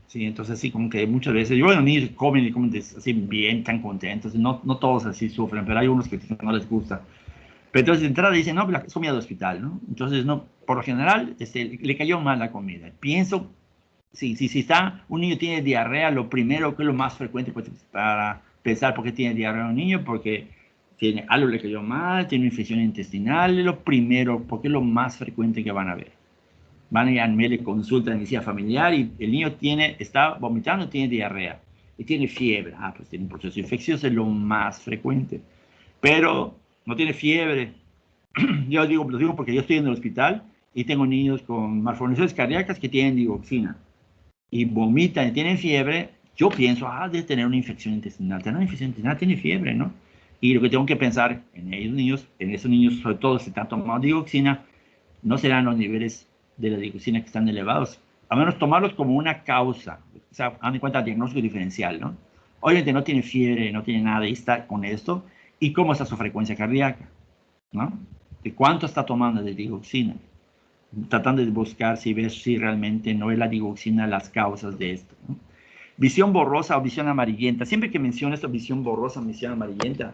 Sí, entonces así como que muchas veces, yo, bueno, niños comen y comen así bien, tan contentos, no todos así sufren, pero hay unos que no les gusta. Pero entonces de entrada dicen, no, es comida de hospital, ¿no? Entonces, no, por lo general, le cayó mal la comida. Pienso, si un niño tiene diarrea, lo primero que es lo más frecuente, pues para pensar por qué tiene diarrea un niño, porque tiene algo le cayó mal, tiene una infección intestinal, es lo primero, porque es lo más frecuente que van a ver. Van a ir a le consulta de medicina familiar y el niño está vomitando, tiene diarrea y tiene fiebre. Pues tiene un proceso infeccioso, es lo más frecuente. Pero no tiene fiebre. Yo lo digo porque yo estoy en el hospital y tengo niños con malformaciones cardíacas que tienen digoxina y vomitan y tienen fiebre. Yo pienso, debe tener una infección intestinal. Tener una infección intestinal tiene fiebre, ¿no? Y lo que tengo que pensar en esos niños, sobre todo si están tomando digoxina, no serán los niveles de la digoxina que están elevados, a menos tomarlos como una causa, o sea, dando en cuenta el diagnóstico diferencial, ¿no? Obviamente no tiene fiebre, no tiene nada y está con esto, y cómo está su frecuencia cardíaca, ¿no? De cuánto está tomando de digoxina, tratando de buscar si realmente no es la digoxina las causas de esto, ¿no? Visión borrosa o visión amarillenta, siempre que menciono esto, visión borrosa o visión amarillenta,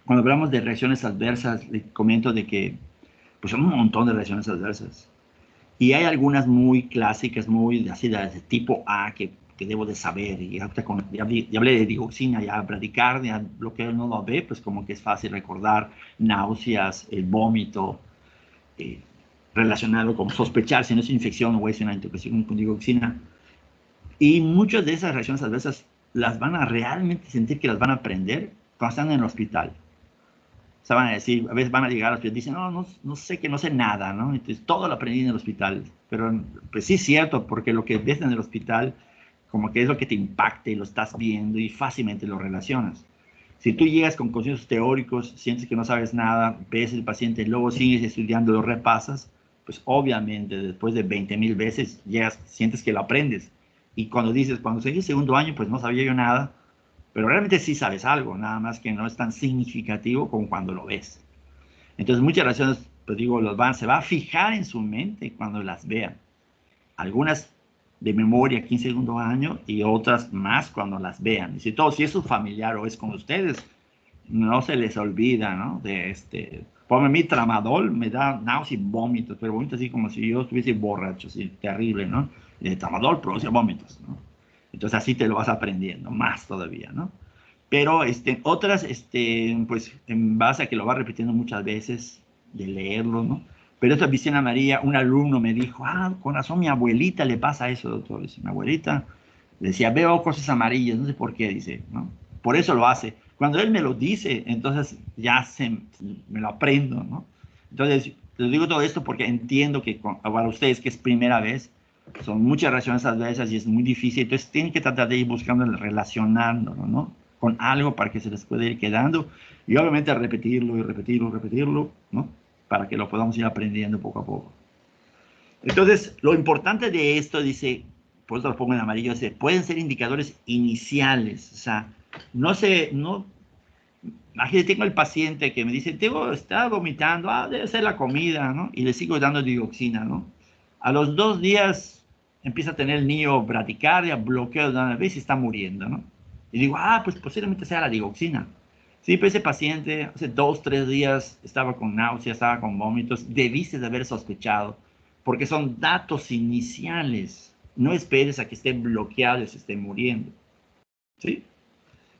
cuando hablamos de reacciones adversas, les comento de que pues son un montón de reacciones adversas. Y hay algunas muy clásicas, muy así de tipo A que debo de saber. Y ya hablé de digoxina, ya bradicardia, lo que uno no ve, pues como que es fácil recordar, náuseas, el vómito, relacionado con sospechar si no es infección o es una intoxicación con digoxina. Y muchas de esas reacciones adversas las van a realmente sentir que las van a aprender cuando están en el hospital. O sea, van a decir, a veces van a llegar al hospital y dicen, no sé, que no sé nada, ¿no? Entonces, todo lo aprendí en el hospital. Pero, pues sí es cierto, porque lo que ves en el hospital, como que es lo que te impacta y lo estás viendo y fácilmente lo relacionas. Si tú llegas con conocimientos teóricos, sientes que no sabes nada, ves el paciente, luego sigues estudiando, lo repasas, pues obviamente después de 20,000 veces sientes que lo aprendes. Y cuando seguí segundo año, pues no sabía yo nada, pero realmente sí sabes algo, nada más que no es tan significativo como cuando lo ves. Entonces muchas razones, pues digo, se va a fijar en su mente cuando las vean. Algunas de memoria aquí en segundo año y otras más cuando las vean. Y si es un familiar o es con ustedes, no se les olvida, ¿no? Ponme mi tramadol, me da náuseas y vómitos, pero vómitos así como si yo estuviese borracho, así terrible, ¿no? Y el tramadol produce vómitos, ¿no? Entonces así te lo vas aprendiendo, más todavía, ¿no? Pero otras, pues en base a que lo vas repitiendo muchas veces, de leerlo, ¿no? Pero esta visión amarilla, un alumno me dijo, con razón mi abuelita le pasa eso, doctor. Dice, mi abuelita decía, veo cosas amarillas, no sé por qué, dice, ¿no? Por eso lo hace. Cuando él me lo dice, entonces ya me lo aprendo, ¿no? Entonces, les digo todo esto porque entiendo que para ustedes que es primera vez, son muchas reacciones adversas y es muy difícil, entonces tienen que tratar de ir buscando, relacionándolo, ¿no? Con algo para que se les pueda ir quedando y obviamente repetirlo y repetirlo, ¿no? Para que lo podamos ir aprendiendo poco a poco. Entonces, lo importante de esto, dice, por eso lo pongo en amarillo, dice, pueden ser indicadores iniciales, o sea, aquí tengo el paciente que me dice, está vomitando, debe ser la comida, ¿no? Y le sigo dando digoxina, ¿no? A los 2 días empieza a tener el niño bradicardia, bloqueo de una vez y está muriendo, ¿no? Y digo, pues posiblemente sea la digoxina. Sí, pero ese paciente hace 2, 3 días estaba con náuseas, estaba con vómitos, debiste de haber sospechado, porque son datos iniciales. No esperes a que esté bloqueado y se esté muriendo. ¿sí?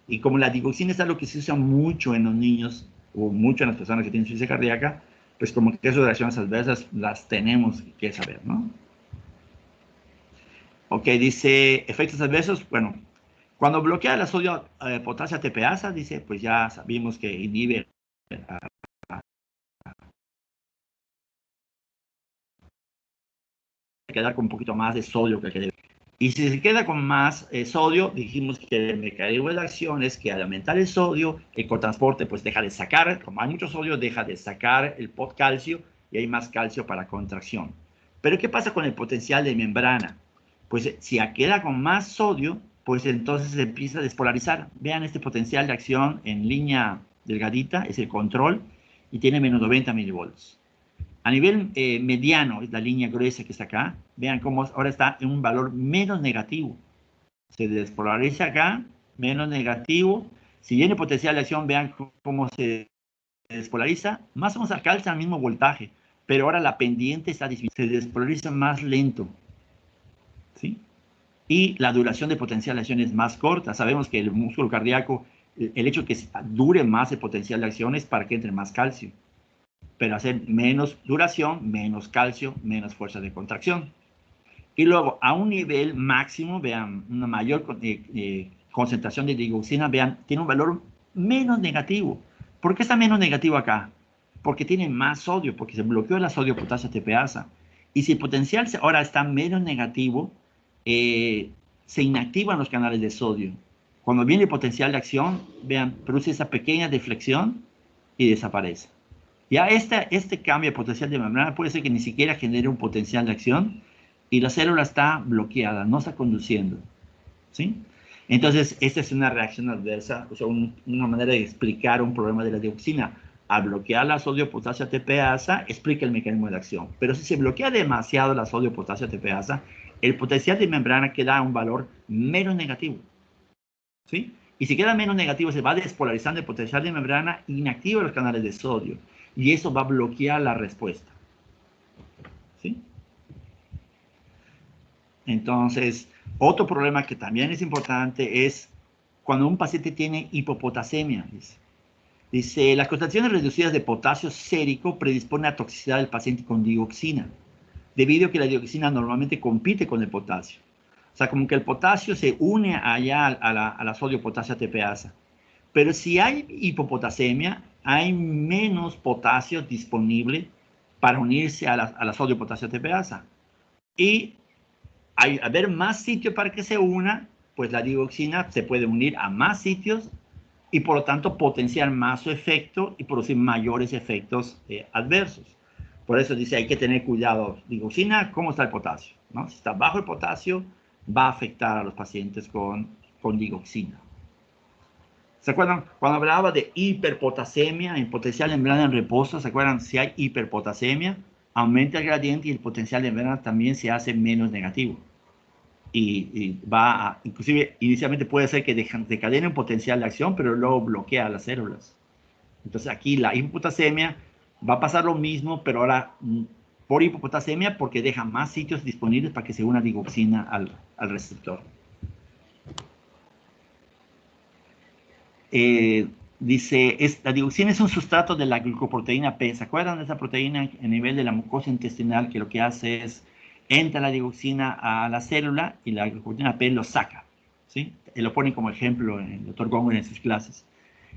Y como la digoxina es algo que se usa mucho en los niños, o mucho en las personas que tienen insuficiencia cardíaca, pues como que esas reacciones adversas las tenemos que saber, ¿no? Ok, dice, efectos adversos, bueno, cuando bloquea la sodio potasio ATPasa, dice, pues ya sabemos que inhibe quedar con un poquito más de sodio que debe. Y si se queda con más sodio, dijimos que el mecanismo de acción es que al aumentar el sodio, el cotransporte pues deja de sacar, como hay mucho sodio, deja de sacar el calcio y hay más calcio para contracción. Pero ¿qué pasa con el potencial de membrana? Pues si queda con más sodio, pues entonces se empieza a despolarizar. Vean este potencial de acción en línea delgadita, es el control, y tiene menos 90 milivolts. A nivel mediano, es la línea gruesa que está acá, vean cómo ahora está en un valor menos negativo. Se despolariza acá, menos negativo. Si viene potencial de acción, vean cómo se despolariza. Más o menos alcanza el mismo voltaje, pero ahora la pendiente está disminuyendo. Se despolariza más lento, ¿sí? Y la duración de potencial de acción es más corta. Sabemos que el músculo cardíaco, el hecho de que dure más el potencial de acción es para que entre más calcio. Pero hacer menos duración, menos calcio, menos fuerza de contracción. Y luego, a un nivel máximo, vean, una mayor concentración de digoxina, vean, tiene un valor menos negativo. ¿Por qué está menos negativo acá? Porque tiene más sodio, porque se bloqueó la sodio potasio ATPasa. Y si el potencial ahora está menos negativo, se inactivan los canales de sodio. Cuando viene el potencial de acción, vean, produce esa pequeña deflexión y desaparece. Ya este cambio de potencial de membrana puede ser que ni siquiera genere un potencial de acción y la célula está bloqueada, no está conduciendo, ¿sí? Entonces, esta es una reacción adversa, o sea, una manera de explicar un problema de la dioxina. Al bloquear la sodio-potasio ATPasa, explica el mecanismo de acción. Pero si se bloquea demasiado la sodio-potasio ATPasa, el potencial de membrana queda a un valor menos negativo, ¿sí? Y si queda menos negativo, se va despolarizando el potencial de membrana, inactiva los canales de sodio. Y eso va a bloquear la respuesta, ¿sí? Entonces, otro problema que también es importante es cuando un paciente tiene hipopotasemia. Dice, las concentraciones reducidas de potasio sérico predisponen a toxicidad del paciente con dioxina, debido a que la dioxina normalmente compite con el potasio. O sea, como que el potasio se une allá a la sodio-potasio ATPasa. Pero si hay hipopotasemia, hay menos potasio disponible para unirse a la sodio-potasio ATPasa. Y al haber más sitios para que se una, pues la digoxina se puede unir a más sitios y por lo tanto potenciar más su efecto y producir mayores efectos adversos. Por eso dice, hay que tener cuidado. Digoxina, ¿cómo está el potasio? ¿No? Si está bajo el potasio, va a afectar a los pacientes con digoxina. ¿Se acuerdan? Cuando hablaba de hiperpotasemia, en potencial de membrana en reposo, ¿se acuerdan? Si hay hiperpotasemia, aumenta el gradiente y el potencial de membrana también se hace menos negativo. Y va a, inclusive, inicialmente puede ser que decadene un potencial de acción, pero luego bloquea las células. Entonces aquí la hipopotasemia va a pasar lo mismo, pero ahora por hipopotasemia porque deja más sitios disponibles para que se una digoxina al receptor. Dice, la digoxina es un sustrato de la glucoproteína P. ¿Se acuerdan de esa proteína a nivel de la mucosa intestinal que lo que hace es, entra la digoxina a la célula y la glucoproteína P lo saca, ¿sí? Y lo pone como ejemplo el doctor Góngora en sus clases.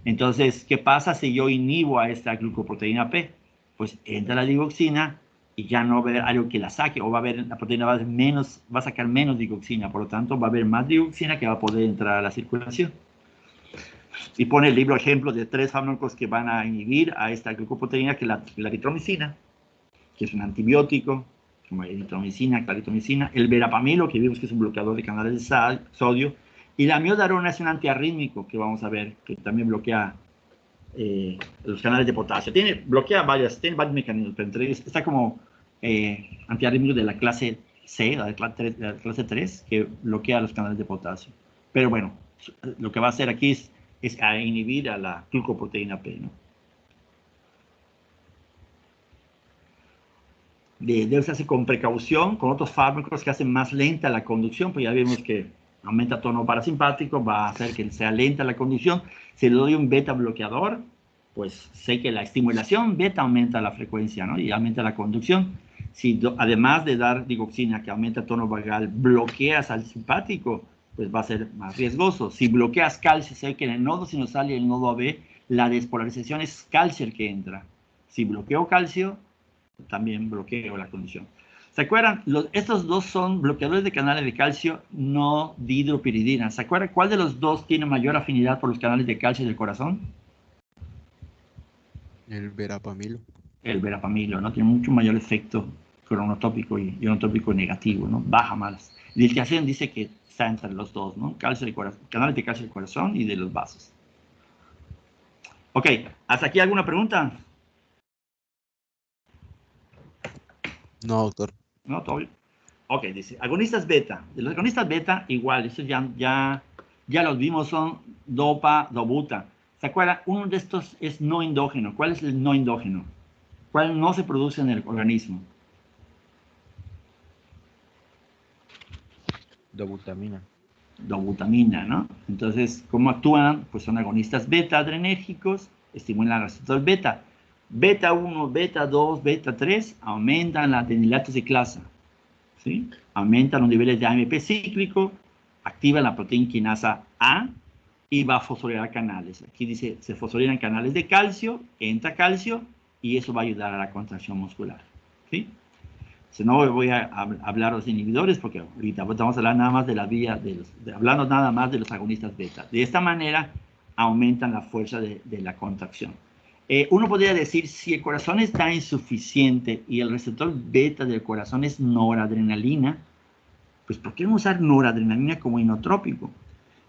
Entonces, ¿qué pasa si yo inhibo a esta glucoproteína P? Pues entra la digoxina y ya no va a haber algo que la saque, o va a haber, la proteína va a sacar menos digoxina, por lo tanto va a haber más digoxina que va a poder entrar a la circulación. Y pone el libro ejemplo de 3 fármacos que van a inhibir a esta glucoproteína, que es la eritromicina, que es un antibiótico, como eritromicina, claritromicina, el verapamilo, que vimos que es un bloqueador de canales de sodio, y la amiodarona es un antiarrítmico, que vamos a ver, que también bloquea los canales de potasio. Tiene varios mecanismos, pero entre ellos está como antiarrítmico de la clase C, de la clase 3, que bloquea los canales de potasio. Pero bueno, lo que va a hacer aquí es a inhibir a la glucoproteína P, ¿no? Debe hacerse con precaución, con otros fármacos que hacen más lenta la conducción, pues ya vimos que aumenta tono parasimpático, va a hacer que sea lenta la conducción. Si le doy un beta bloqueador, pues sé que la estimulación beta aumenta la frecuencia, ¿no? Y aumenta la conducción. Si además de dar digoxina que aumenta tono vagal, bloqueas al simpático, pues va a ser más riesgoso. Si bloqueas calcio, sé que en el nodo sinusal y el nodo AB, la despolarización es calcio el que entra. Si bloqueo calcio, también bloqueo la conducción. ¿Se acuerdan? Estos dos son bloqueadores de canales de calcio, no dihidropiridina. ¿Se acuerdan cuál de los dos tiene mayor afinidad por los canales de calcio del corazón? El verapamilo. El verapamilo, ¿no? Tiene mucho mayor efecto cronotópico y ionotópico negativo, ¿no? Baja más. Diltiazem dice que está entre los dos, ¿no? Calcio del corazón, canales de calcio del corazón y de los vasos. Ok, ¿hasta aquí alguna pregunta? No, doctor. No, todo bien. Ok, dice, agonistas beta. De los agonistas beta, igual, eso ya los vimos, son dopa, dobuta. ¿Se acuerdan? Uno de estos es no endógeno. ¿Cuál es el no endógeno? ¿Cuál no se produce en el organismo? Dobutamina. Dobutamina, ¿no? Entonces, ¿cómo actúan? Pues son agonistas beta adrenérgicos, estimulan al receptor beta. Beta 1, beta 2, beta 3 aumentan la adenilato ciclasa, ¿sí? Aumentan los niveles de AMP cíclico, activan la proteína quinasa A y va a fosforilar canales. Aquí dice, se fosforilan canales de calcio, entra calcio y eso va a ayudar a la contracción muscular, ¿sí? Si no voy a hablar de los inhibidores porque ahorita vamos a hablar nada más de la vía, hablando nada más de los agonistas beta. De esta manera aumentan la fuerza de la contracción. Uno podría decir, si el corazón está insuficiente y el receptor beta del corazón es noradrenalina, pues ¿por qué no usar noradrenalina como inotrópico?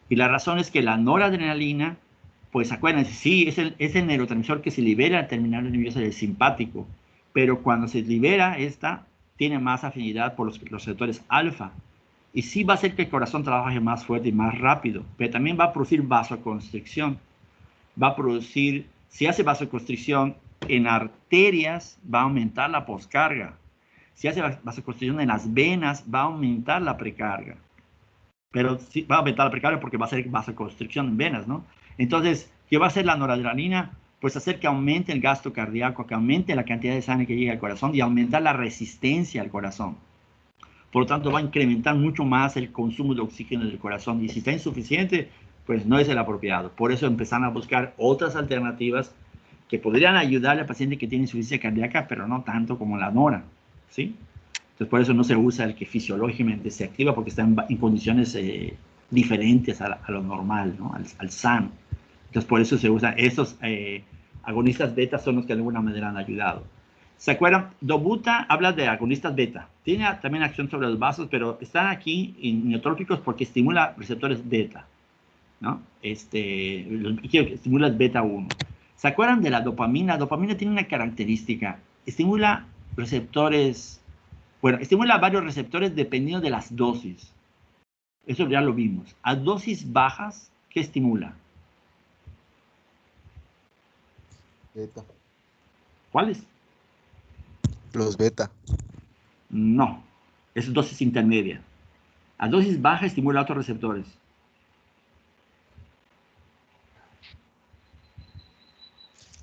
Y la razón es que la noradrenalina, pues acuérdense, sí, es el neurotransmisor que se libera al terminal nervioso del simpático, pero cuando se libera esta, tiene más afinidad por los receptores alfa. Y sí va a hacer que el corazón trabaje más fuerte y más rápido, pero también va a producir vasoconstricción. Va a producir, si hace vasoconstricción en arterias, va a aumentar la poscarga. Si hace vasoconstricción en las venas, va a aumentar la precarga. Pero sí, va a aumentar la precarga porque va a hacer vasoconstricción en venas, ¿no? Entonces, ¿qué va a hacer la noradrenalina? Pues hacer que aumente el gasto cardíaco, que aumente la cantidad de sangre que llega al corazón y aumentar la resistencia al corazón. Por lo tanto, va a incrementar mucho más el consumo de oxígeno del corazón. Y si está insuficiente, pues no es el apropiado. Por eso empezaron a buscar otras alternativas que podrían ayudarle al paciente que tiene insuficiencia cardíaca, pero no tanto como la nora, ¿sí? Entonces, por eso no se usa el que fisiológicamente se activa, porque está en condiciones diferentes a lo normal, ¿no? Al sano. Entonces, por eso se usan estos agonistas beta, son los que de alguna manera han ayudado. ¿Se acuerdan? Dobuta habla de agonistas beta. Tiene también acción sobre los vasos, pero están aquí neotrópicos porque estimula receptores beta, ¿no? Estimula beta 1. ¿Se acuerdan de la dopamina? La dopamina tiene una característica. Estimula receptores, bueno, estimula varios receptores dependiendo de las dosis. Eso ya lo vimos. A dosis bajas, ¿qué estimula? Beta. ¿Cuáles? Los beta. No, es dosis intermedia. A dosis baja estimula otros receptores.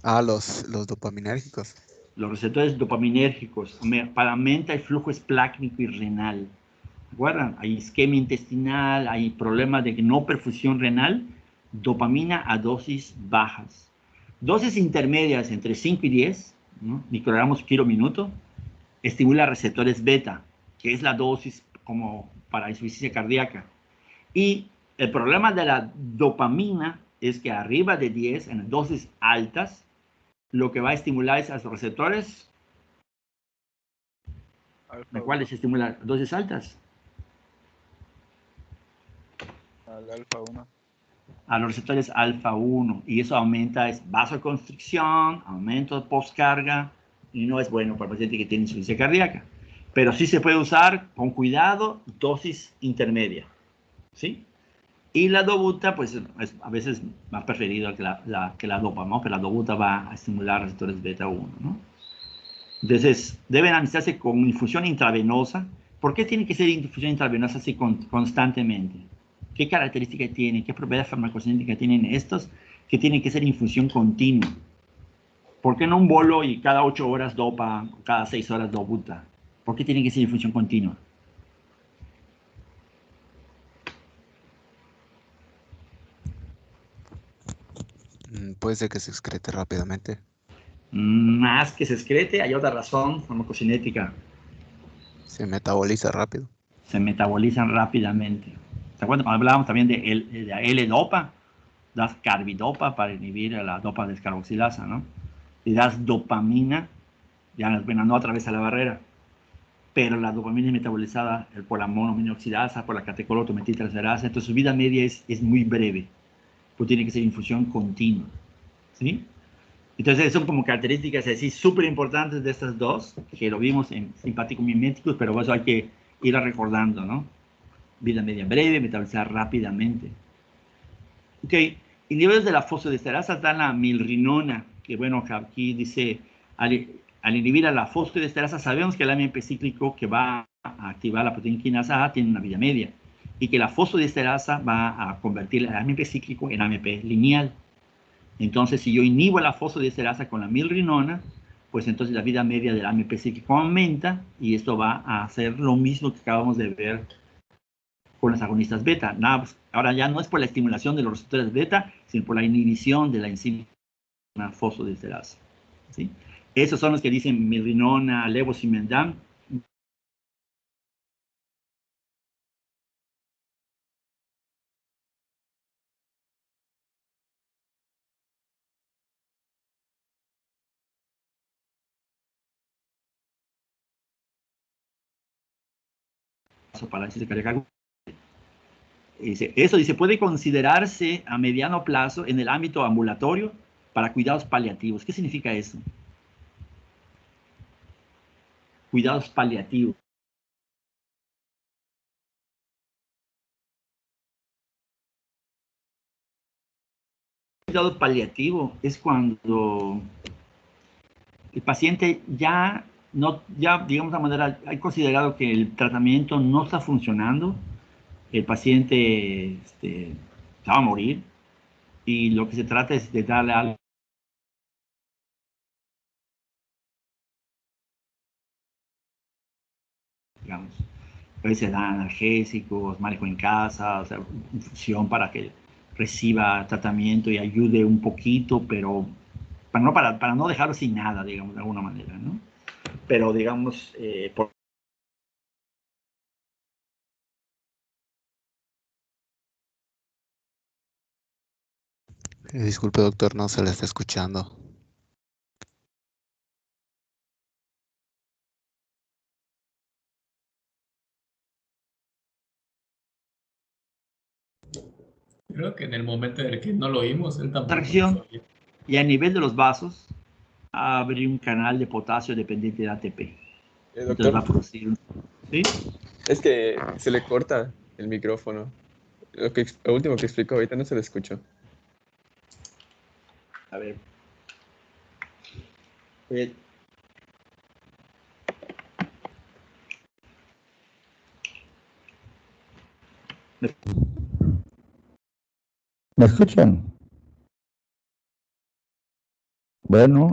Ah, los dopaminérgicos. Los receptores dopaminérgicos aumenta el flujo esplácnico y renal. ¿Recuerdan? Hay isquemia intestinal, hay problemas de no perfusión renal. Dopamina a dosis bajas. Dosis intermedias entre 5 y 10, ¿no? Microgramos kilo minuto, estimula receptores beta, que es la dosis como para insuficiencia cardíaca. Y el problema de la dopamina es que arriba de 10, en dosis altas, lo que va a estimular es a los receptores. ¿De cuáles se estimulan dosis altas? Al alfa 1. A los receptores alfa 1. Y eso aumenta vasoconstricción, aumento de postcarga, y no es bueno para el paciente que tiene insuficiencia cardíaca. Pero sí se puede usar con cuidado, dosis intermedia, ¿sí? Y la dobuta, pues es a veces más preferida que la dopa, ¿no? Pero la dobuta va a estimular receptores beta 1, ¿no? Entonces, deben administrarse con infusión intravenosa. ¿Por qué tiene que ser infusión intravenosa así constantemente? ¿Qué característica tiene? ¿Qué propiedad farmacocinética tienen estos? Que tienen que ser infusión continua. ¿Por qué no un bolo y cada 8 horas dopa, cada 6 horas dobuta? ¿Por qué tiene que ser infusión continua? Puede ser que se excrete rápidamente. Más que se excrete, hay otra razón farmacocinética. Se metaboliza rápido. Se metabolizan rápidamente. ¿Se acuerdan cuando hablábamos también de la L-dopa? Das carbidopa para inhibir la dopa descarboxilasa, ¿no? Y das dopamina, ya bueno, no atraviesa la barrera, pero la dopamina es metabolizada por la monoaminoxidasa, por la catecolotometiltransferasa, entonces su vida media es muy breve, pues tiene que ser infusión continua, ¿sí? Entonces son como características así súper importantes de estas dos, que lo vimos en simpáticos miméticos, pero eso hay que ir recordando, ¿no? Vida media breve, metabolizar rápidamente. Ok, en niveles de la fosfodiesterasa está la milrinona, que bueno, aquí dice, al inhibir a la fosfodiesterasa, sabemos que el AMP cíclico que va a activar la proteína quinasa A tiene una vida media, y que la fosfodiesterasa va a convertir el AMP cíclico en AMP lineal. Entonces, si yo inhibo la fosfodiesterasa con la milrinona, pues entonces la vida media del AMP cíclico aumenta, y esto va a hacer lo mismo que acabamos de ver con los agonistas beta. Nada, pues, ahora ya no es por la estimulación de los receptores beta, sino por la inhibición de la enzima fosfodiesterasa, ¿sí? Esos son los que dicen milrinona, levosimendan. Parálisis cardíaca. Eso dice, puede considerarse a mediano plazo en el ámbito ambulatorio para cuidados paliativos. ¿Qué significa eso? Cuidados paliativos. Cuidado paliativo es cuando el paciente ya digamos de manera, hay considerado que el tratamiento no está funcionando, el paciente se va a morir, y lo que se trata es de darle algo, digamos, a veces se dan analgésicos, manejo en casa, o sea, infusión para que reciba tratamiento y ayude un poquito, pero para no dejarlo sin nada, digamos, de alguna manera, ¿no? Pero, digamos, Disculpe, doctor, no se le está escuchando. Creo que en el momento en el que no lo oímos, él tampoco contracción, lo sabía. y a nivel de los vasos, abre un canal de potasio dependiente de ATP. Entonces Doctor, va a producir, ¿sí? es que se le corta el micrófono. Lo último que explicó ahorita no se le escuchó. A ver. ¿Me escuchan? Bueno,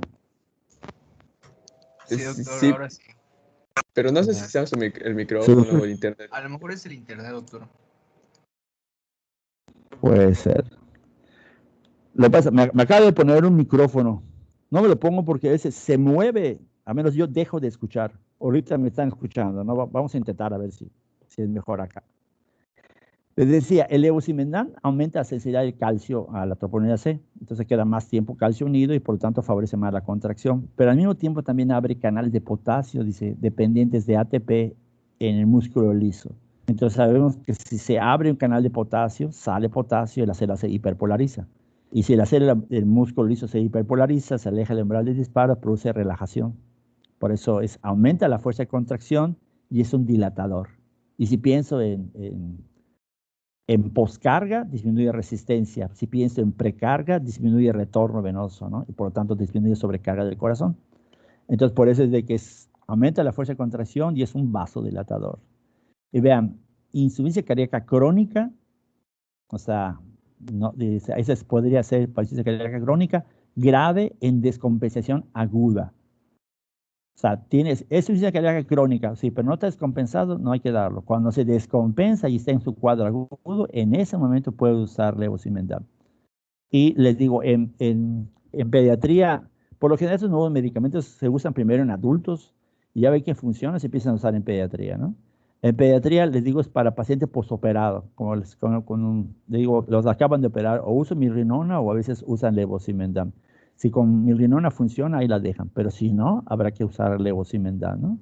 Sí, doctor, Sí, ahora sí. pero no sé si sea el micrófono Sí. o el internet. A lo mejor es el internet, doctor. puede ser. Lo que pasa, me acabo de poner un micrófono. No me lo pongo porque a veces se mueve, a menos yo dejo de escuchar. Ahorita me están escuchando, ¿no? Vamos a intentar a ver si es mejor acá. Les decía, el levosimendan aumenta la sensibilidad del calcio a la troponina C, entonces queda más tiempo calcio unido y por lo tanto favorece más la contracción, pero al mismo tiempo también abre canales de potasio, dice, dependientes de ATP en el músculo liso. Entonces sabemos que si se abre un canal de potasio, sale potasio y la célula se hiperpolariza. Y si la célula del músculo liso se hiperpolariza, se aleja el umbral de disparo, produce relajación. Por eso aumenta la fuerza de contracción y es un dilatador. Y si pienso en poscarga, disminuye resistencia. Si pienso en precarga, disminuye retorno venoso, ¿no? Y por lo tanto disminuye sobrecarga del corazón. Entonces, por eso es de que aumenta la fuerza de contracción y es un vasodilatador. Y vean, insuficiencia cardíaca crónica O sea, no, dice, esa podría ser insuficiencia cardíaca crónica grave en descompensación aguda. O sea, es insuficiencia cardíaca crónica, sí, pero no está descompensado, no hay que darlo. Cuando se descompensa y está en su cuadro agudo, en ese momento puede usar levosimendan. Y les digo, en pediatría, por lo general estos nuevos medicamentos se usan primero en adultos y ya ven que funciona, se empiezan a usar en pediatría, ¿no? En pediatría, les digo, es para pacientes postoperados, como les digo, los acaban de operar, o usan mirrinona o a veces usan levosimendan. Si con mirrinona funciona, ahí la dejan, pero si no, habrá que usar levosimendan, ¿no?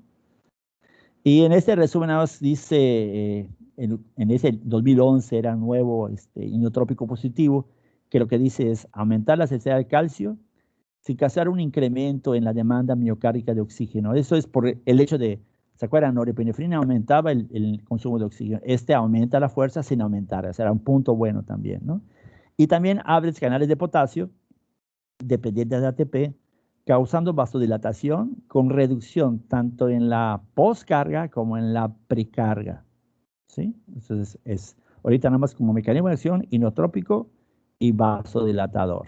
Y en este resumen nada más dice, en ese 2011 era nuevo inotrópico positivo, que lo que dice es aumentar la sensibilidad de calcio sin causar un incremento en la demanda miocárdica de oxígeno. Eso es por el hecho de, ¿se acuerdan? Norepinefrina aumentaba el consumo de oxígeno. Aumenta la fuerza sin aumentar, o sea, era un punto bueno también, ¿no? Y también abre canales de potasio dependientes de ATP, causando vasodilatación con reducción tanto en la postcarga como en la precarga, ¿sí? Entonces, ahorita nada más como mecanismo de acción inotrópico y vasodilatador.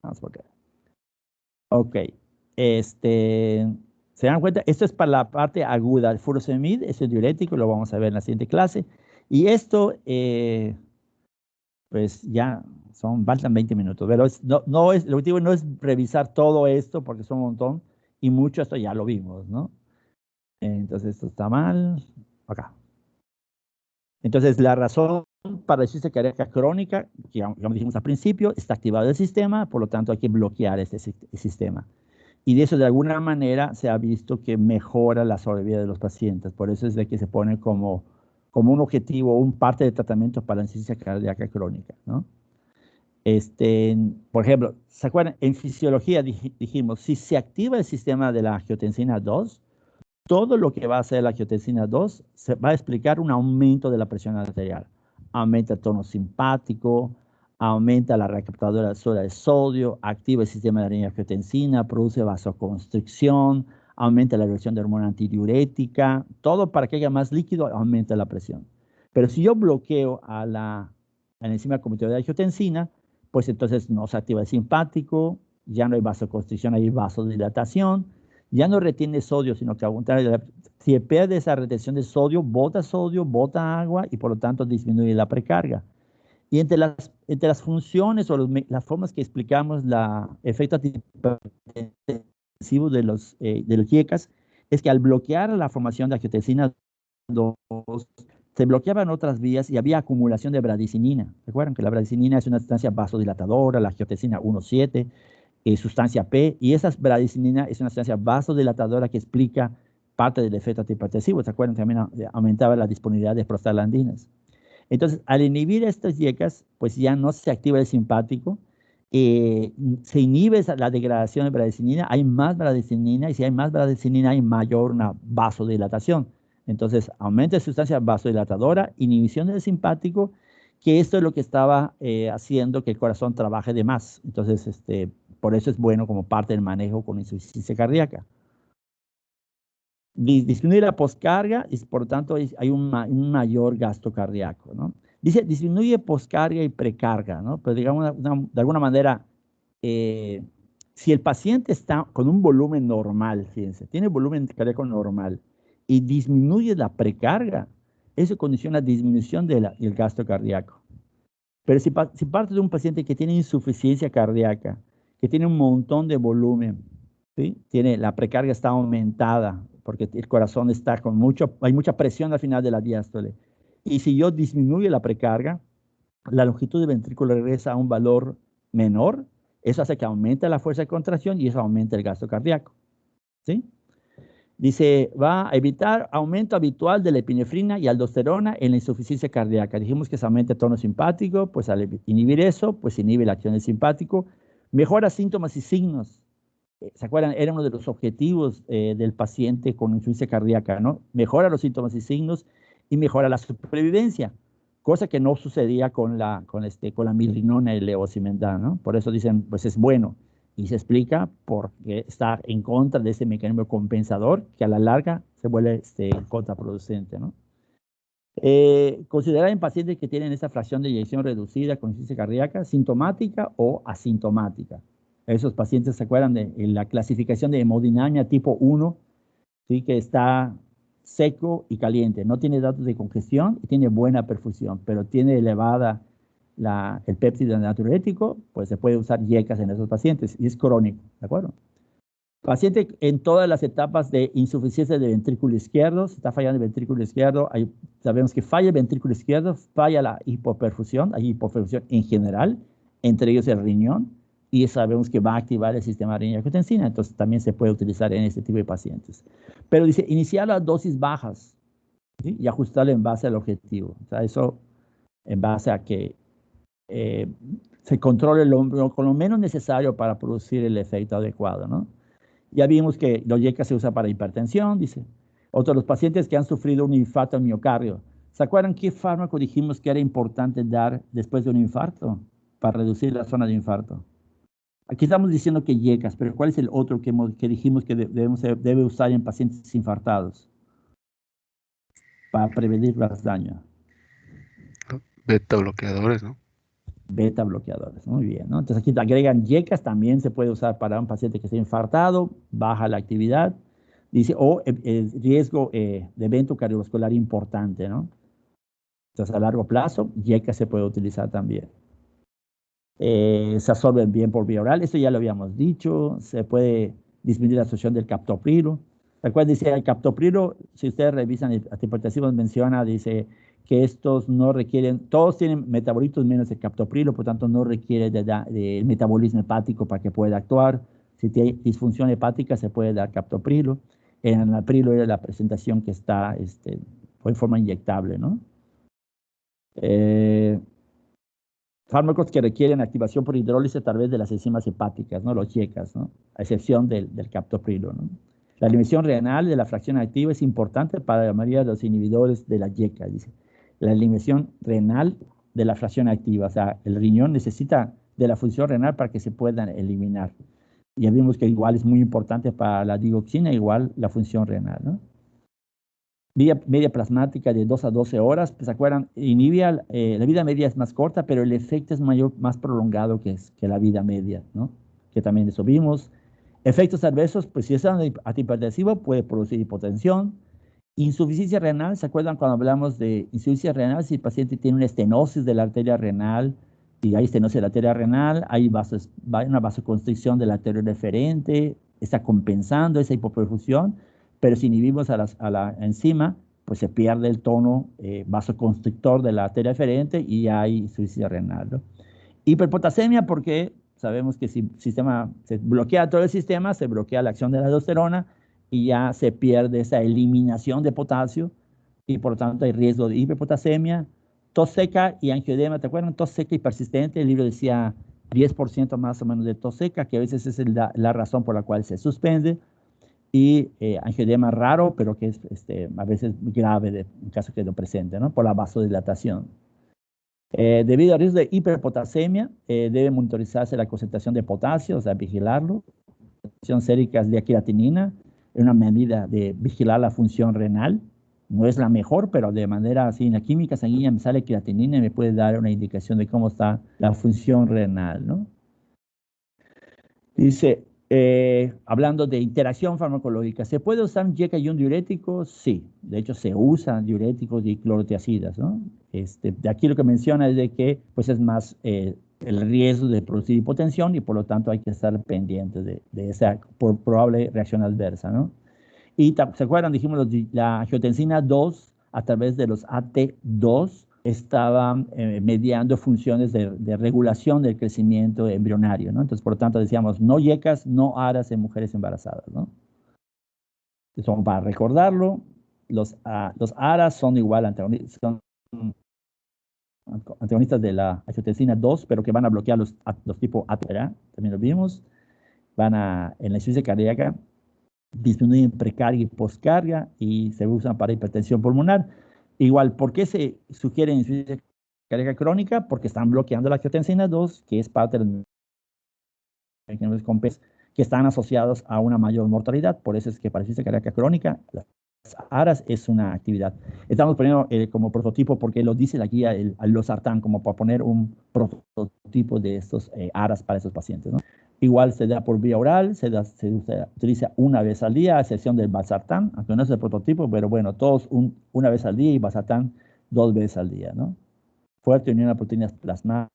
Vamos por acá. Ok, ¿se dan cuenta? Esto es para la parte aguda. El furosemide es el diurético, lo vamos a ver en la siguiente clase. Y esto, pues ya faltan 20 minutos. Pero el objetivo no es revisar todo esto, porque son un montón, y mucho esto ya lo vimos, ¿no? Entonces, esto está mal. Acá. Entonces, la razón para la insuficiencia cardíaca crónica, que como dijimos al principio, está activado el sistema, por lo tanto hay que bloquear este sistema. Y de eso, de alguna manera, se ha visto que mejora la sobrevida de los pacientes. Por eso es de que se pone como un objetivo, un parte de tratamiento para la insuficiencia cardíaca crónica, ¿no? Por ejemplo, ¿se acuerdan? En fisiología dijimos, si se activa el sistema de la angiotensina 2, todo lo que va a hacer la angiotensina 2 se va a explicar un aumento de la presión arterial. Aumenta el tono simpático, aumenta la recaptadora de sodio, activa el sistema de la angiotensina, produce vasoconstricción, aumenta la liberación de hormona antidiurética, todo para que haya más líquido, aumenta la presión. Pero si yo bloqueo a la enzima convertidora de angiotensina, pues entonces no se activa el simpático, ya no hay vasoconstricción, hay vasodilatación, ya no retiene sodio, sino que si pierde esa retención de sodio, bota agua y por lo tanto disminuye la precarga. Y entre las funciones o las formas que explicamos el efecto antihipertensivo de los IECAS es que al bloquear la formación de angiotensina 2, se bloqueaban otras vías y había acumulación de bradicinina. ¿Recuerdan que la bradicinina es una sustancia vasodilatadora, la angiotensina 1,7, sustancia P, y esa bradicinina es una sustancia vasodilatadora que explica parte del efecto antihipertensivo. ¿Se acuerdan? También aumentaba la disponibilidad de prostaglandinas. Entonces, al inhibir estas IECAS, pues ya no se activa el simpático, se inhibe la degradación de bradicinina, hay más bradicinina, y si hay más bradicinina hay mayor una vasodilatación. Entonces, aumenta la sustancia vasodilatadora, inhibición del simpático, que esto es lo que estaba haciendo que el corazón trabaje de más. Entonces, por eso es bueno como parte del manejo con insuficiencia cardíaca. Disminuye la poscarga y por lo tanto hay un mayor gasto cardíaco, ¿no? Dice, disminuye poscarga y precarga, ¿no? Pero digamos, de alguna manera, si el paciente está con un volumen normal, fíjense, tiene volumen cardíaco normal y disminuye la precarga, eso condiciona disminución del gasto cardíaco. Pero si parte de un paciente que tiene insuficiencia cardíaca, que tiene un montón de volumen, ¿sí? La precarga está aumentada porque el corazón está hay mucha presión al final de la diástole. Y si yo disminuyo la precarga, la longitud del ventrículo regresa a un valor menor, eso hace que aumente la fuerza de contracción y eso aumenta el gasto cardíaco, ¿sí? Dice, va a evitar aumento habitual de la epinefrina y aldosterona en la insuficiencia cardíaca. Dijimos que se aumenta el tono simpático, pues al inhibir eso, pues inhibe la acción del simpático. Mejora síntomas y signos. ¿Se acuerdan? Era uno de los objetivos del paciente con insuficiencia cardíaca, ¿no? Mejora los síntomas y signos y mejora la supervivencia, cosa que no sucedía con la mirrinona y el levosimendan, ¿no? Por eso dicen, pues es bueno. Y se explica porque está en contra de ese mecanismo compensador que a la larga se vuelve contraproducente, ¿no? Considerar en pacientes que tienen esa fracción de eyección reducida con insuficiencia cardíaca, sintomática o asintomática. Esos pacientes se acuerdan de la clasificación de hemodinamia tipo 1, ¿sí? Que está seco y caliente, no tiene datos de congestión y tiene buena perfusión, pero tiene elevada el péptido natriurético, pues se puede usar YECAS en esos pacientes y es crónico, ¿de acuerdo? Paciente en todas las etapas de insuficiencia de ventrículo izquierdo, si está fallando el ventrículo izquierdo, sabemos que falla el ventrículo izquierdo, falla la hipoperfusión, hay hipoperfusión en general, entre ellos el riñón, y sabemos que va a activar el sistema de renin-angiotensina, entonces también se puede utilizar en este tipo de pacientes. Pero dice, iniciar las dosis bajas, ¿sí? Y ajustarlo en base al objetivo. O sea, eso en base a que se controle con lo menos necesario para producir el efecto adecuado, ¿no? Ya vimos que los YECA se usa para hipertensión, dice. Otros, los pacientes que han sufrido un infarto al miocardio. ¿Se acuerdan qué fármaco dijimos que era importante dar después de un infarto para reducir la zona de infarto? Aquí estamos diciendo que YECAS, pero ¿cuál es el otro que dijimos que debe usar en pacientes infartados para prevenir los daños? Beta bloqueadores, ¿no? Beta bloqueadores, muy bien, ¿no? Entonces aquí agregan YECAS, también se puede usar para un paciente que esté infartado, baja la actividad, dice, o el riesgo de evento cardiovascular importante, ¿no? Entonces a largo plazo, YECAS se puede utilizar también. Se absorben bien por vía oral, esto ya lo habíamos dicho, se puede disminuir la absorción del captoprilo. Recuerden, dice el captoprilo, si ustedes revisan el antihipertensivo menciona, dice que estos no requieren, todos tienen metabolitos menos el captoprilo, por tanto no requiere de metabolismo hepático para que pueda actuar. Si tiene disfunción hepática se puede dar captoprilo. En el aprilo era la presentación que está en forma inyectable, ¿no? Fármacos que requieren activación por hidrólisis a través de las enzimas hepáticas, ¿no? Los YECAS, ¿no? A excepción del captoprilo, ¿no? La eliminación renal de la fracción activa es importante para la mayoría de los inhibidores de la YECA, dice. La eliminación renal de la fracción activa, o sea, el riñón necesita de la función renal para que se puedan eliminar. Ya vimos que igual es muy importante para la digoxina, igual la función renal, ¿no? Vida media plasmática de 2 a 12 horas, pues, ¿se acuerdan? Inhibia, la vida media es más corta, pero el efecto es más prolongado que la vida media, ¿no? Que también eso vimos. Efectos adversos, pues si es antihipertensivo puede producir hipotensión. Insuficiencia renal, ¿se acuerdan cuando hablamos de insuficiencia renal? Si el paciente tiene una estenosis de la arteria renal, y hay estenosis de la arteria renal, hay una vasoconstricción de la arteria deferente, está compensando esa hipoperfusión, pero si inhibimos a la enzima, pues se pierde el tono vasoconstrictor de la arteria deferente y hay insuficiencia renal, ¿no? Hiperpotasemia, porque sabemos que si se bloquea todo el sistema, se bloquea la acción de la aldosterona y ya se pierde esa eliminación de potasio y por lo tanto hay riesgo de hiperpotasemia. Tos seca y angioedema, ¿te acuerdan? Tos seca y persistente, el libro decía 10% más o menos de tos seca, que a veces es la razón por la cual se suspende, y angioedema raro, pero que es a veces grave en caso que lo presente, ¿no? Por la vasodilatación. Debido al riesgo de hiperpotasemia, debe monitorizarse la concentración de potasio, o sea, vigilarlo. Función sérica de creatinina, es una medida de vigilar la función renal. No es la mejor, pero de manera así, en la química sanguínea me sale creatinina y me puede dar una indicación de cómo está la función renal, ¿no? Dice, hablando de interacción farmacológica, ¿se puede usar un YECA y un diurético? Sí, de hecho se usan diuréticos y clorotiacidas, ¿no? De aquí lo que menciona es de que pues es más el riesgo de producir hipotensión y por lo tanto hay que estar pendientes de esa probable reacción adversa, ¿no? Y ¿se acuerdan? Dijimos la angiotensina 2 a través de los AT2 estaba mediando funciones de regulación del crecimiento embrionario, ¿no? Entonces, por lo tanto, decíamos no YECAS, no ARAS en mujeres embarazadas, ¿no? Entonces, para recordarlo, los ARAS son igual antagonistas de la angiotensina 2, pero que van a bloquear los tipos AT, también lo vimos, en la insuficiencia cardíaca, disminuyen precarga y postcarga y se usan para hipertensión pulmonar. Igual, ¿por qué se sugiere insuficiencia cardíaca crónica? Porque están bloqueando la angiotensina 2, que es parte de los mecanismos que están asociados a una mayor mortalidad. Por eso es que para insuficiencia cardíaca crónica, ARAS es una actividad. Estamos poniendo como prototipo, porque lo dice la guía, el losartán, como para poner un prototipo de estos ARAS para esos pacientes, ¿no? Igual se da por vía oral, se utiliza una vez al día, a excepción del valsartán, aunque no es el prototipo, pero bueno, todos una vez al día y valsartán 2 veces al día, ¿no? Fuerte unión a proteínas plasmáticas.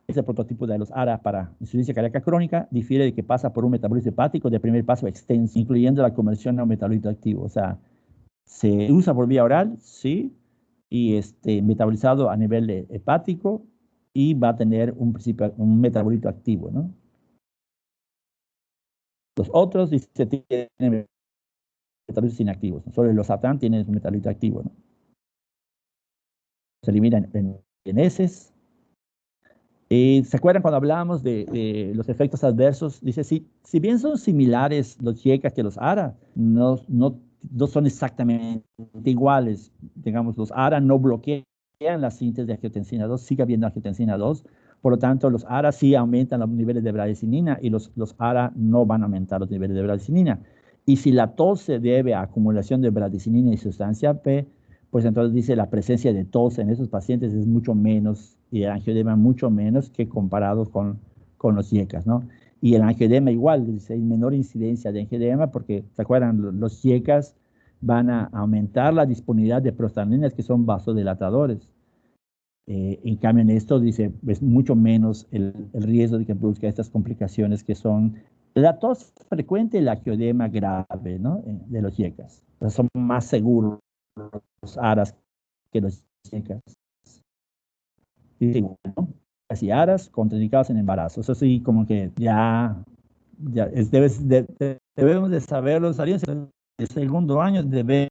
Este prototipo de los ARA para insuficiencia cardíaca crónica difiere de que pasa por un metabolismo hepático de primer paso extenso, incluyendo la conversión a un metabolito activo. O sea, se usa por vía oral, sí, y metabolizado a nivel hepático, y va a tener un metabolito activo, ¿no? Los otros tienen metabolitos inactivos, ¿no? Solo el losartán tiene un metabolito activo, ¿no? Se eliminan en heces. ¿Se acuerdan cuando hablábamos de los efectos adversos? Dice, si bien son similares los YECA que los ARA, no son exactamente iguales. Digamos, los ARA no bloquean la síntesis de angiotensina 2, sigue habiendo angiotensina 2, por lo tanto los ARA sí aumentan los niveles de bradicininina y los ARA no van a aumentar los niveles de bradicininina. Y si la tos se debe a acumulación de bradicininina y sustancia P, pues entonces dice la presencia de tos en esos pacientes es mucho menos, y el angioedema mucho menos que comparado con los YECAS, ¿no? Y el angioedema igual, dice, hay menor incidencia de angioedema porque, ¿se acuerdan? Los YECAS van a aumentar la disponibilidad de prostaglandinas que son vasodilatadores. En cambio, en esto dice, es mucho menos el riesgo de que produzca estas complicaciones que son la tos frecuente y el angioedema grave, ¿no? De los YECAS. O sea, son más seguros los ARAS que los YECAS. Dice, ¿no? Así ARAS contraindicados en embarazo. Eso sí, como que ya debemos de saberlo. En el segundo año debemos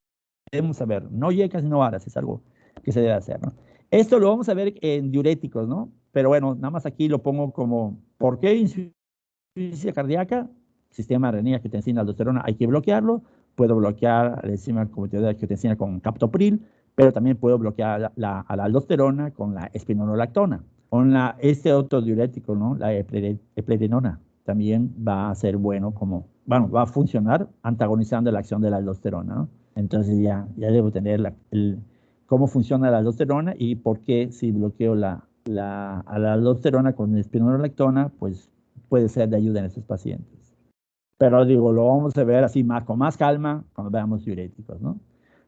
saber. No YECAS, no ARAS. Es algo que se debe hacer, ¿no? Esto lo vamos a ver en diuréticos, ¿no? Pero bueno, nada más aquí lo pongo como, ¿por qué insuficiencia cardíaca? Sistema de renina, angiotensina, aldosterona, hay que bloquearlo. Puedo bloquear la enzima convertidora de angiotensina con captopril, pero también puedo bloquear a la aldosterona con la espironolactona. Con este otro diurético, ¿no? La eplerenona, también va a ser bueno va a funcionar antagonizando la acción de la aldosterona, ¿no? Entonces ya debo tener cómo funciona la aldosterona y por qué si bloqueo a la aldosterona con espironolactona, pues puede ser de ayuda en estos pacientes. Pero digo, lo vamos a ver así con más calma cuando veamos diuréticos, ¿no?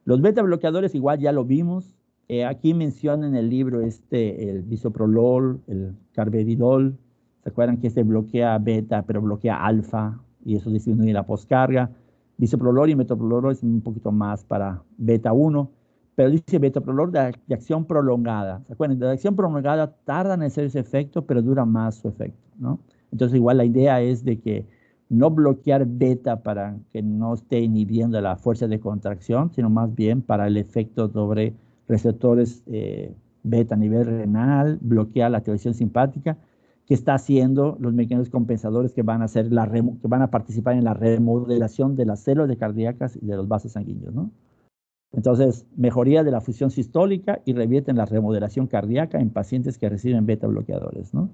Los beta bloqueadores igual ya lo vimos. Aquí menciona en el libro el bisoprolol, el carvedilol. ¿Se acuerdan que bloquea beta, pero bloquea alfa? Y eso disminuye la poscarga. Bisoprolol y metoprolol es un poquito más para beta 1. Pero dice betoprolol de acción prolongada. ¿Se acuerdan? De acción prolongada tardan en hacer ese efecto, pero dura más su efecto, ¿no? Entonces igual la idea es de que no bloquear beta para que no esté inhibiendo la fuerza de contracción, sino más bien para el efecto sobre receptores beta a nivel renal, bloquear la activación simpática, que está haciendo los mecanismos compensadores que van a participar en la remodelación de las células cardíacas y de los vasos sanguíneos, ¿no? Entonces, mejoría de la función sistólica y revierten la remodelación cardíaca en pacientes que reciben beta bloqueadores, ¿no?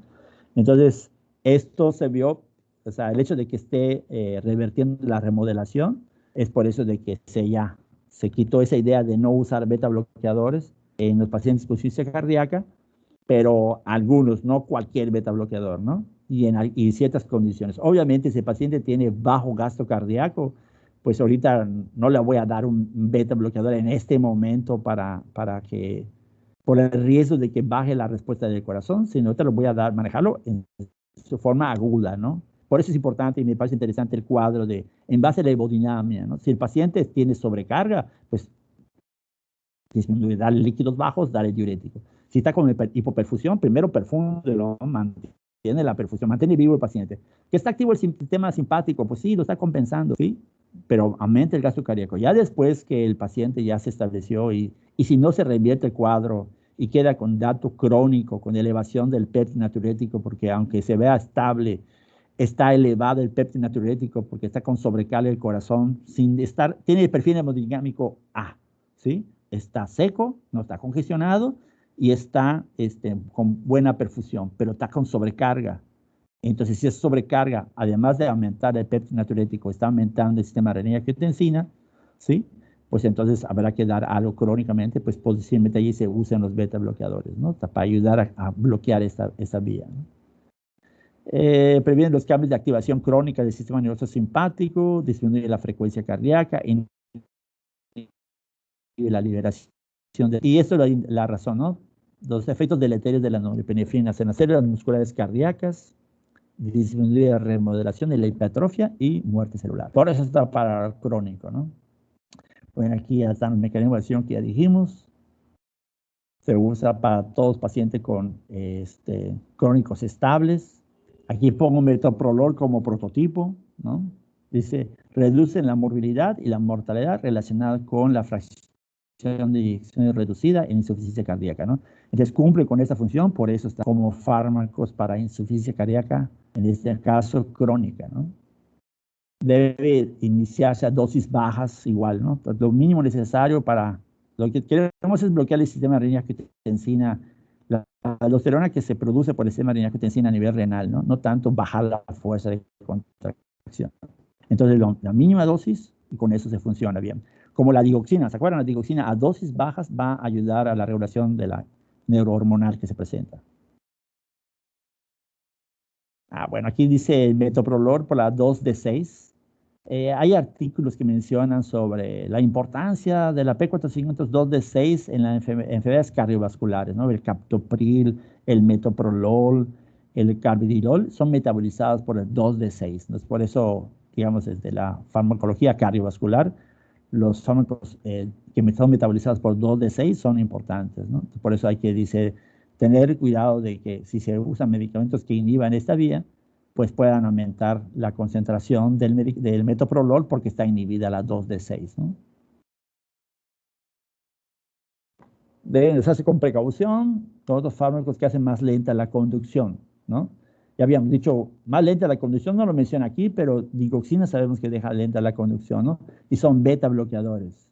Entonces, esto se vio. O sea, el hecho de que esté revertiendo la remodelación es por eso de que se quitó esa idea de no usar beta bloqueadores en los pacientes con insuficiencia cardíaca, pero algunos, no cualquier beta bloqueador, ¿no? Y en ciertas condiciones. Obviamente, si el paciente tiene bajo gasto cardíaco, pues ahorita no le voy a dar un beta bloqueador en este momento para que, por el riesgo de que baje la respuesta del corazón, sino te lo voy a manejarlo en su forma aguda, ¿no? Por eso es importante y me parece interesante el cuadro en base a la hemodinamia, ¿no? Si el paciente tiene sobrecarga, pues disminuye, dale líquidos bajos, dale diurético. Si está con hipoperfusión, primero perfúndelo, mantiene la perfusión, mantiene vivo el paciente. ¿Que está activo el sistema simpático? Pues sí, lo está compensando, ¿sí? Pero aumenta el gasto cardíaco. Ya después que el paciente ya se estableció y si no se revierte el cuadro y queda con dato crónico, con elevación del péptido natriurético, porque aunque se vea estable, está elevado el péptido natriurético porque está con sobrecarga del corazón, tiene el perfil hemodinámico A, ¿sí? Está seco, no está congestionado y está con buena perfusión, pero está con sobrecarga. Entonces, si es sobrecarga, además de aumentar el péptido natriurético, está aumentando el sistema renina-angiotensina, ¿sí? Pues entonces habrá que dar algo crónicamente, pues posiblemente allí se usan los beta bloqueadores, ¿no? Para ayudar a bloquear esta vía, ¿no? Previene los cambios de activación crónica del sistema nervioso simpático, disminuye la frecuencia cardíaca, y la liberación de... Y esto es la razón, ¿no? Los efectos deleterios de la norepinefrina en las células musculares cardíacas, disminuye la remodelación y la hipertrofia y muerte celular. Por eso está para crónico, ¿no? Bueno, aquí ya están los mecanismos de acción que ya dijimos. Se usa para todos pacientes con crónicos estables. Aquí pongo metoprolol como prototipo, ¿no? Dice, reducen la morbilidad y la mortalidad relacionada con la fracción de eyecciones reducida en insuficiencia cardíaca, ¿no? Entonces cumple con esa función, por eso está como fármacos para insuficiencia cardíaca, en este caso crónica, ¿no? Debe iniciarse a dosis bajas igual, ¿no? Pues lo mínimo necesario para... Lo que queremos es bloquear el sistema renina-angiotensina, la aldosterona que se produce por el sistema renina-angiotensina a nivel renal, ¿no? No tanto bajar la fuerza de contracción. Entonces, la mínima dosis, y con eso se funciona bien. Como la digoxina, ¿se acuerdan? La digoxina a dosis bajas va a ayudar a la regulación de la neurohormonal que se presenta. Bueno, aquí dice el metoprolol por la 2D6. Hay artículos que mencionan sobre la importancia de la P452 2D6 en las enfermedades cardiovasculares, ¿no? El captopril, el metoprolol, el carbidilol son metabolizados por el 2D6. Entonces, por eso, digamos, desde la farmacología cardiovascular, los fármacos que son metabolizados por 2D6 son importantes, ¿no? Por eso hay que, dice, tener cuidado de que si se usan medicamentos que inhiban esta vía, pues puedan aumentar la concentración del metoprolol porque está inhibida la 2D6, ¿no? Deben usarse con precaución todos los fármacos que hacen más lenta la conducción, ¿no? Ya habíamos dicho, más lenta la conducción, no lo menciona aquí, pero digoxina sabemos que deja lenta la conducción, ¿no? Y son beta bloqueadores.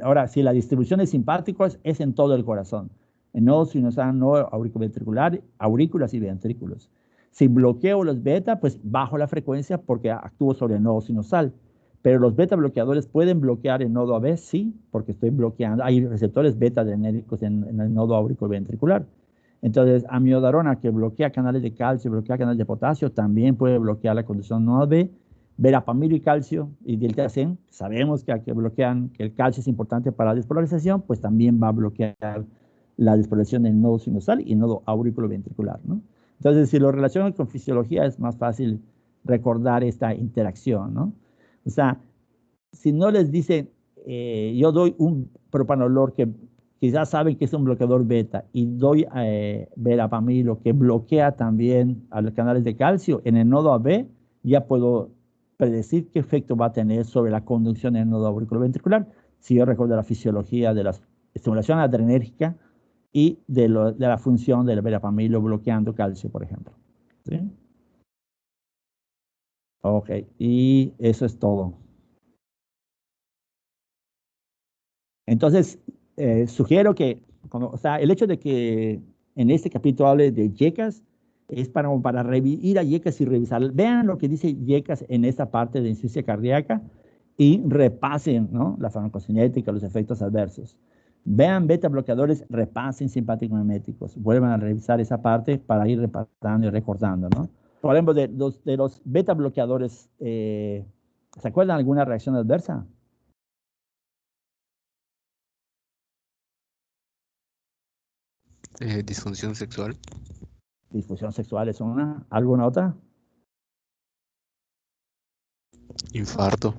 Ahora, si la distribución de simpáticos es en todo el corazón, en nodo sinusal, nodo auriculoventricular, aurículas y ventrículos. Si bloqueo los beta, pues bajo la frecuencia porque actúo sobre el nodo sinusal. Pero los beta bloqueadores pueden bloquear el nodo AB, sí, porque estoy bloqueando. Hay receptores beta adrenérgicos en el nodo auriculoventricular. Entonces, amiodarona, que bloquea canales de calcio, bloquea canales de potasio, también puede bloquear la conducción nodo B. Verapamilo y calcio y diltiazem, sabemos que bloquean, que el calcio es importante para la despolarización, pues también va a bloquear la despolarización del nodo sinusal y el nodo auriculoventricular, ¿no? Entonces, si lo relacionan con fisiología, es más fácil recordar esta interacción, ¿no? O sea, si no les dicen, yo doy un propanolol que quizás saben que es un bloqueador beta y doy verapamilo que bloquea también a los canales de calcio en el nodo AB, ya puedo predecir qué efecto va a tener sobre la conducción en el nodo auriculoventricular si yo recuerdo la fisiología de la estimulación adrenérgica y de la función del verapamilo bloqueando calcio, por ejemplo. ¿Sí? Ok, y eso es todo. Entonces, sugiero que, o sea, el hecho de que en este capítulo hable de YECAS es para ir a YECAS y revisar. Vean lo que dice YECAS en esta parte de insuficiencia cardíaca y repasen, ¿no?, la farmacocinética, los efectos adversos. Vean beta bloqueadores, repasen simpáticos miméticos. Vuelvan a revisar esa parte para ir repasando y recordando, ¿no? Por ejemplo, de los beta bloqueadores, ¿se acuerdan alguna reacción adversa? Disfunción sexual. Disfunción sexual es una. ¿Alguna otra? Infarto.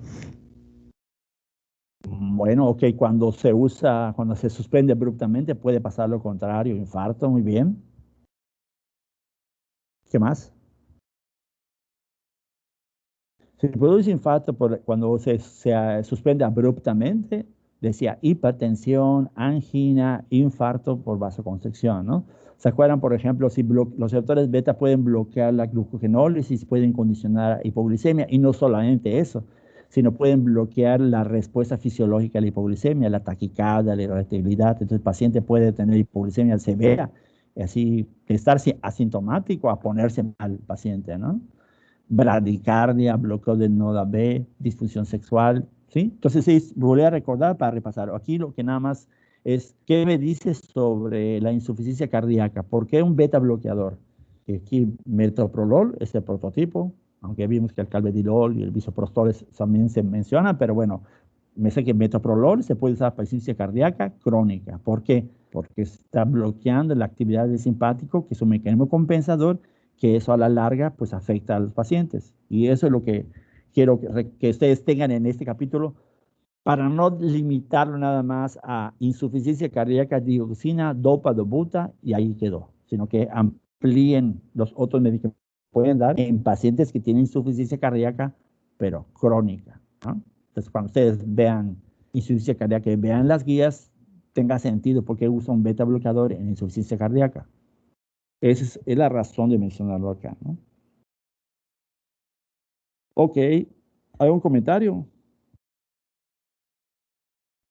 Bueno, ok, cuando se suspende abruptamente puede pasar lo contrario, infarto, muy bien. ¿Qué más? Se produce infarto cuando se suspende abruptamente, decía hipertensión, angina, infarto por vasoconstricción, ¿no? ¿Se acuerdan, por ejemplo, si los receptores beta pueden bloquear la glucogenólisis, pueden condicionar hipoglicemia, y no solamente eso, sino pueden bloquear la respuesta fisiológica a la hipoglicemia, la taquicardia, la irritabilidad. Entonces el paciente puede tener hipoglicemia severa así, de estar asintomático a ponerse mal el paciente, ¿no? Bradicardia, bloqueo del nodo B, disfunción sexual, ¿sí? Entonces, sí, volví a recordar para repasar. Aquí lo que nada más es, ¿qué me dices sobre la insuficiencia cardíaca? ¿Por qué un beta bloqueador? Aquí metoprolol es el prototipo, aunque vimos que el calvedilol y el bisoprostol también se mencionan, pero bueno, me sé que metoprolol se puede usar para insuficiencia cardíaca crónica. ¿Por qué? Porque está bloqueando la actividad del simpático, que es un mecanismo compensador, que eso a la larga pues afecta a los pacientes. Y eso es lo que quiero que ustedes tengan en este capítulo, para no limitarlo nada más a insuficiencia cardíaca, dioxina, dopa, dobuta, y ahí quedó, sino que amplíen los otros medicamentos que pueden dar en pacientes que tienen insuficiencia cardíaca, pero crónica, ¿no? Entonces, cuando ustedes vean insuficiencia cardíaca y vean las guías, tenga sentido por qué usa un beta bloqueador en insuficiencia cardíaca. Esa es la razón de mencionarlo acá, ¿no? Ok, ¿hay un comentario?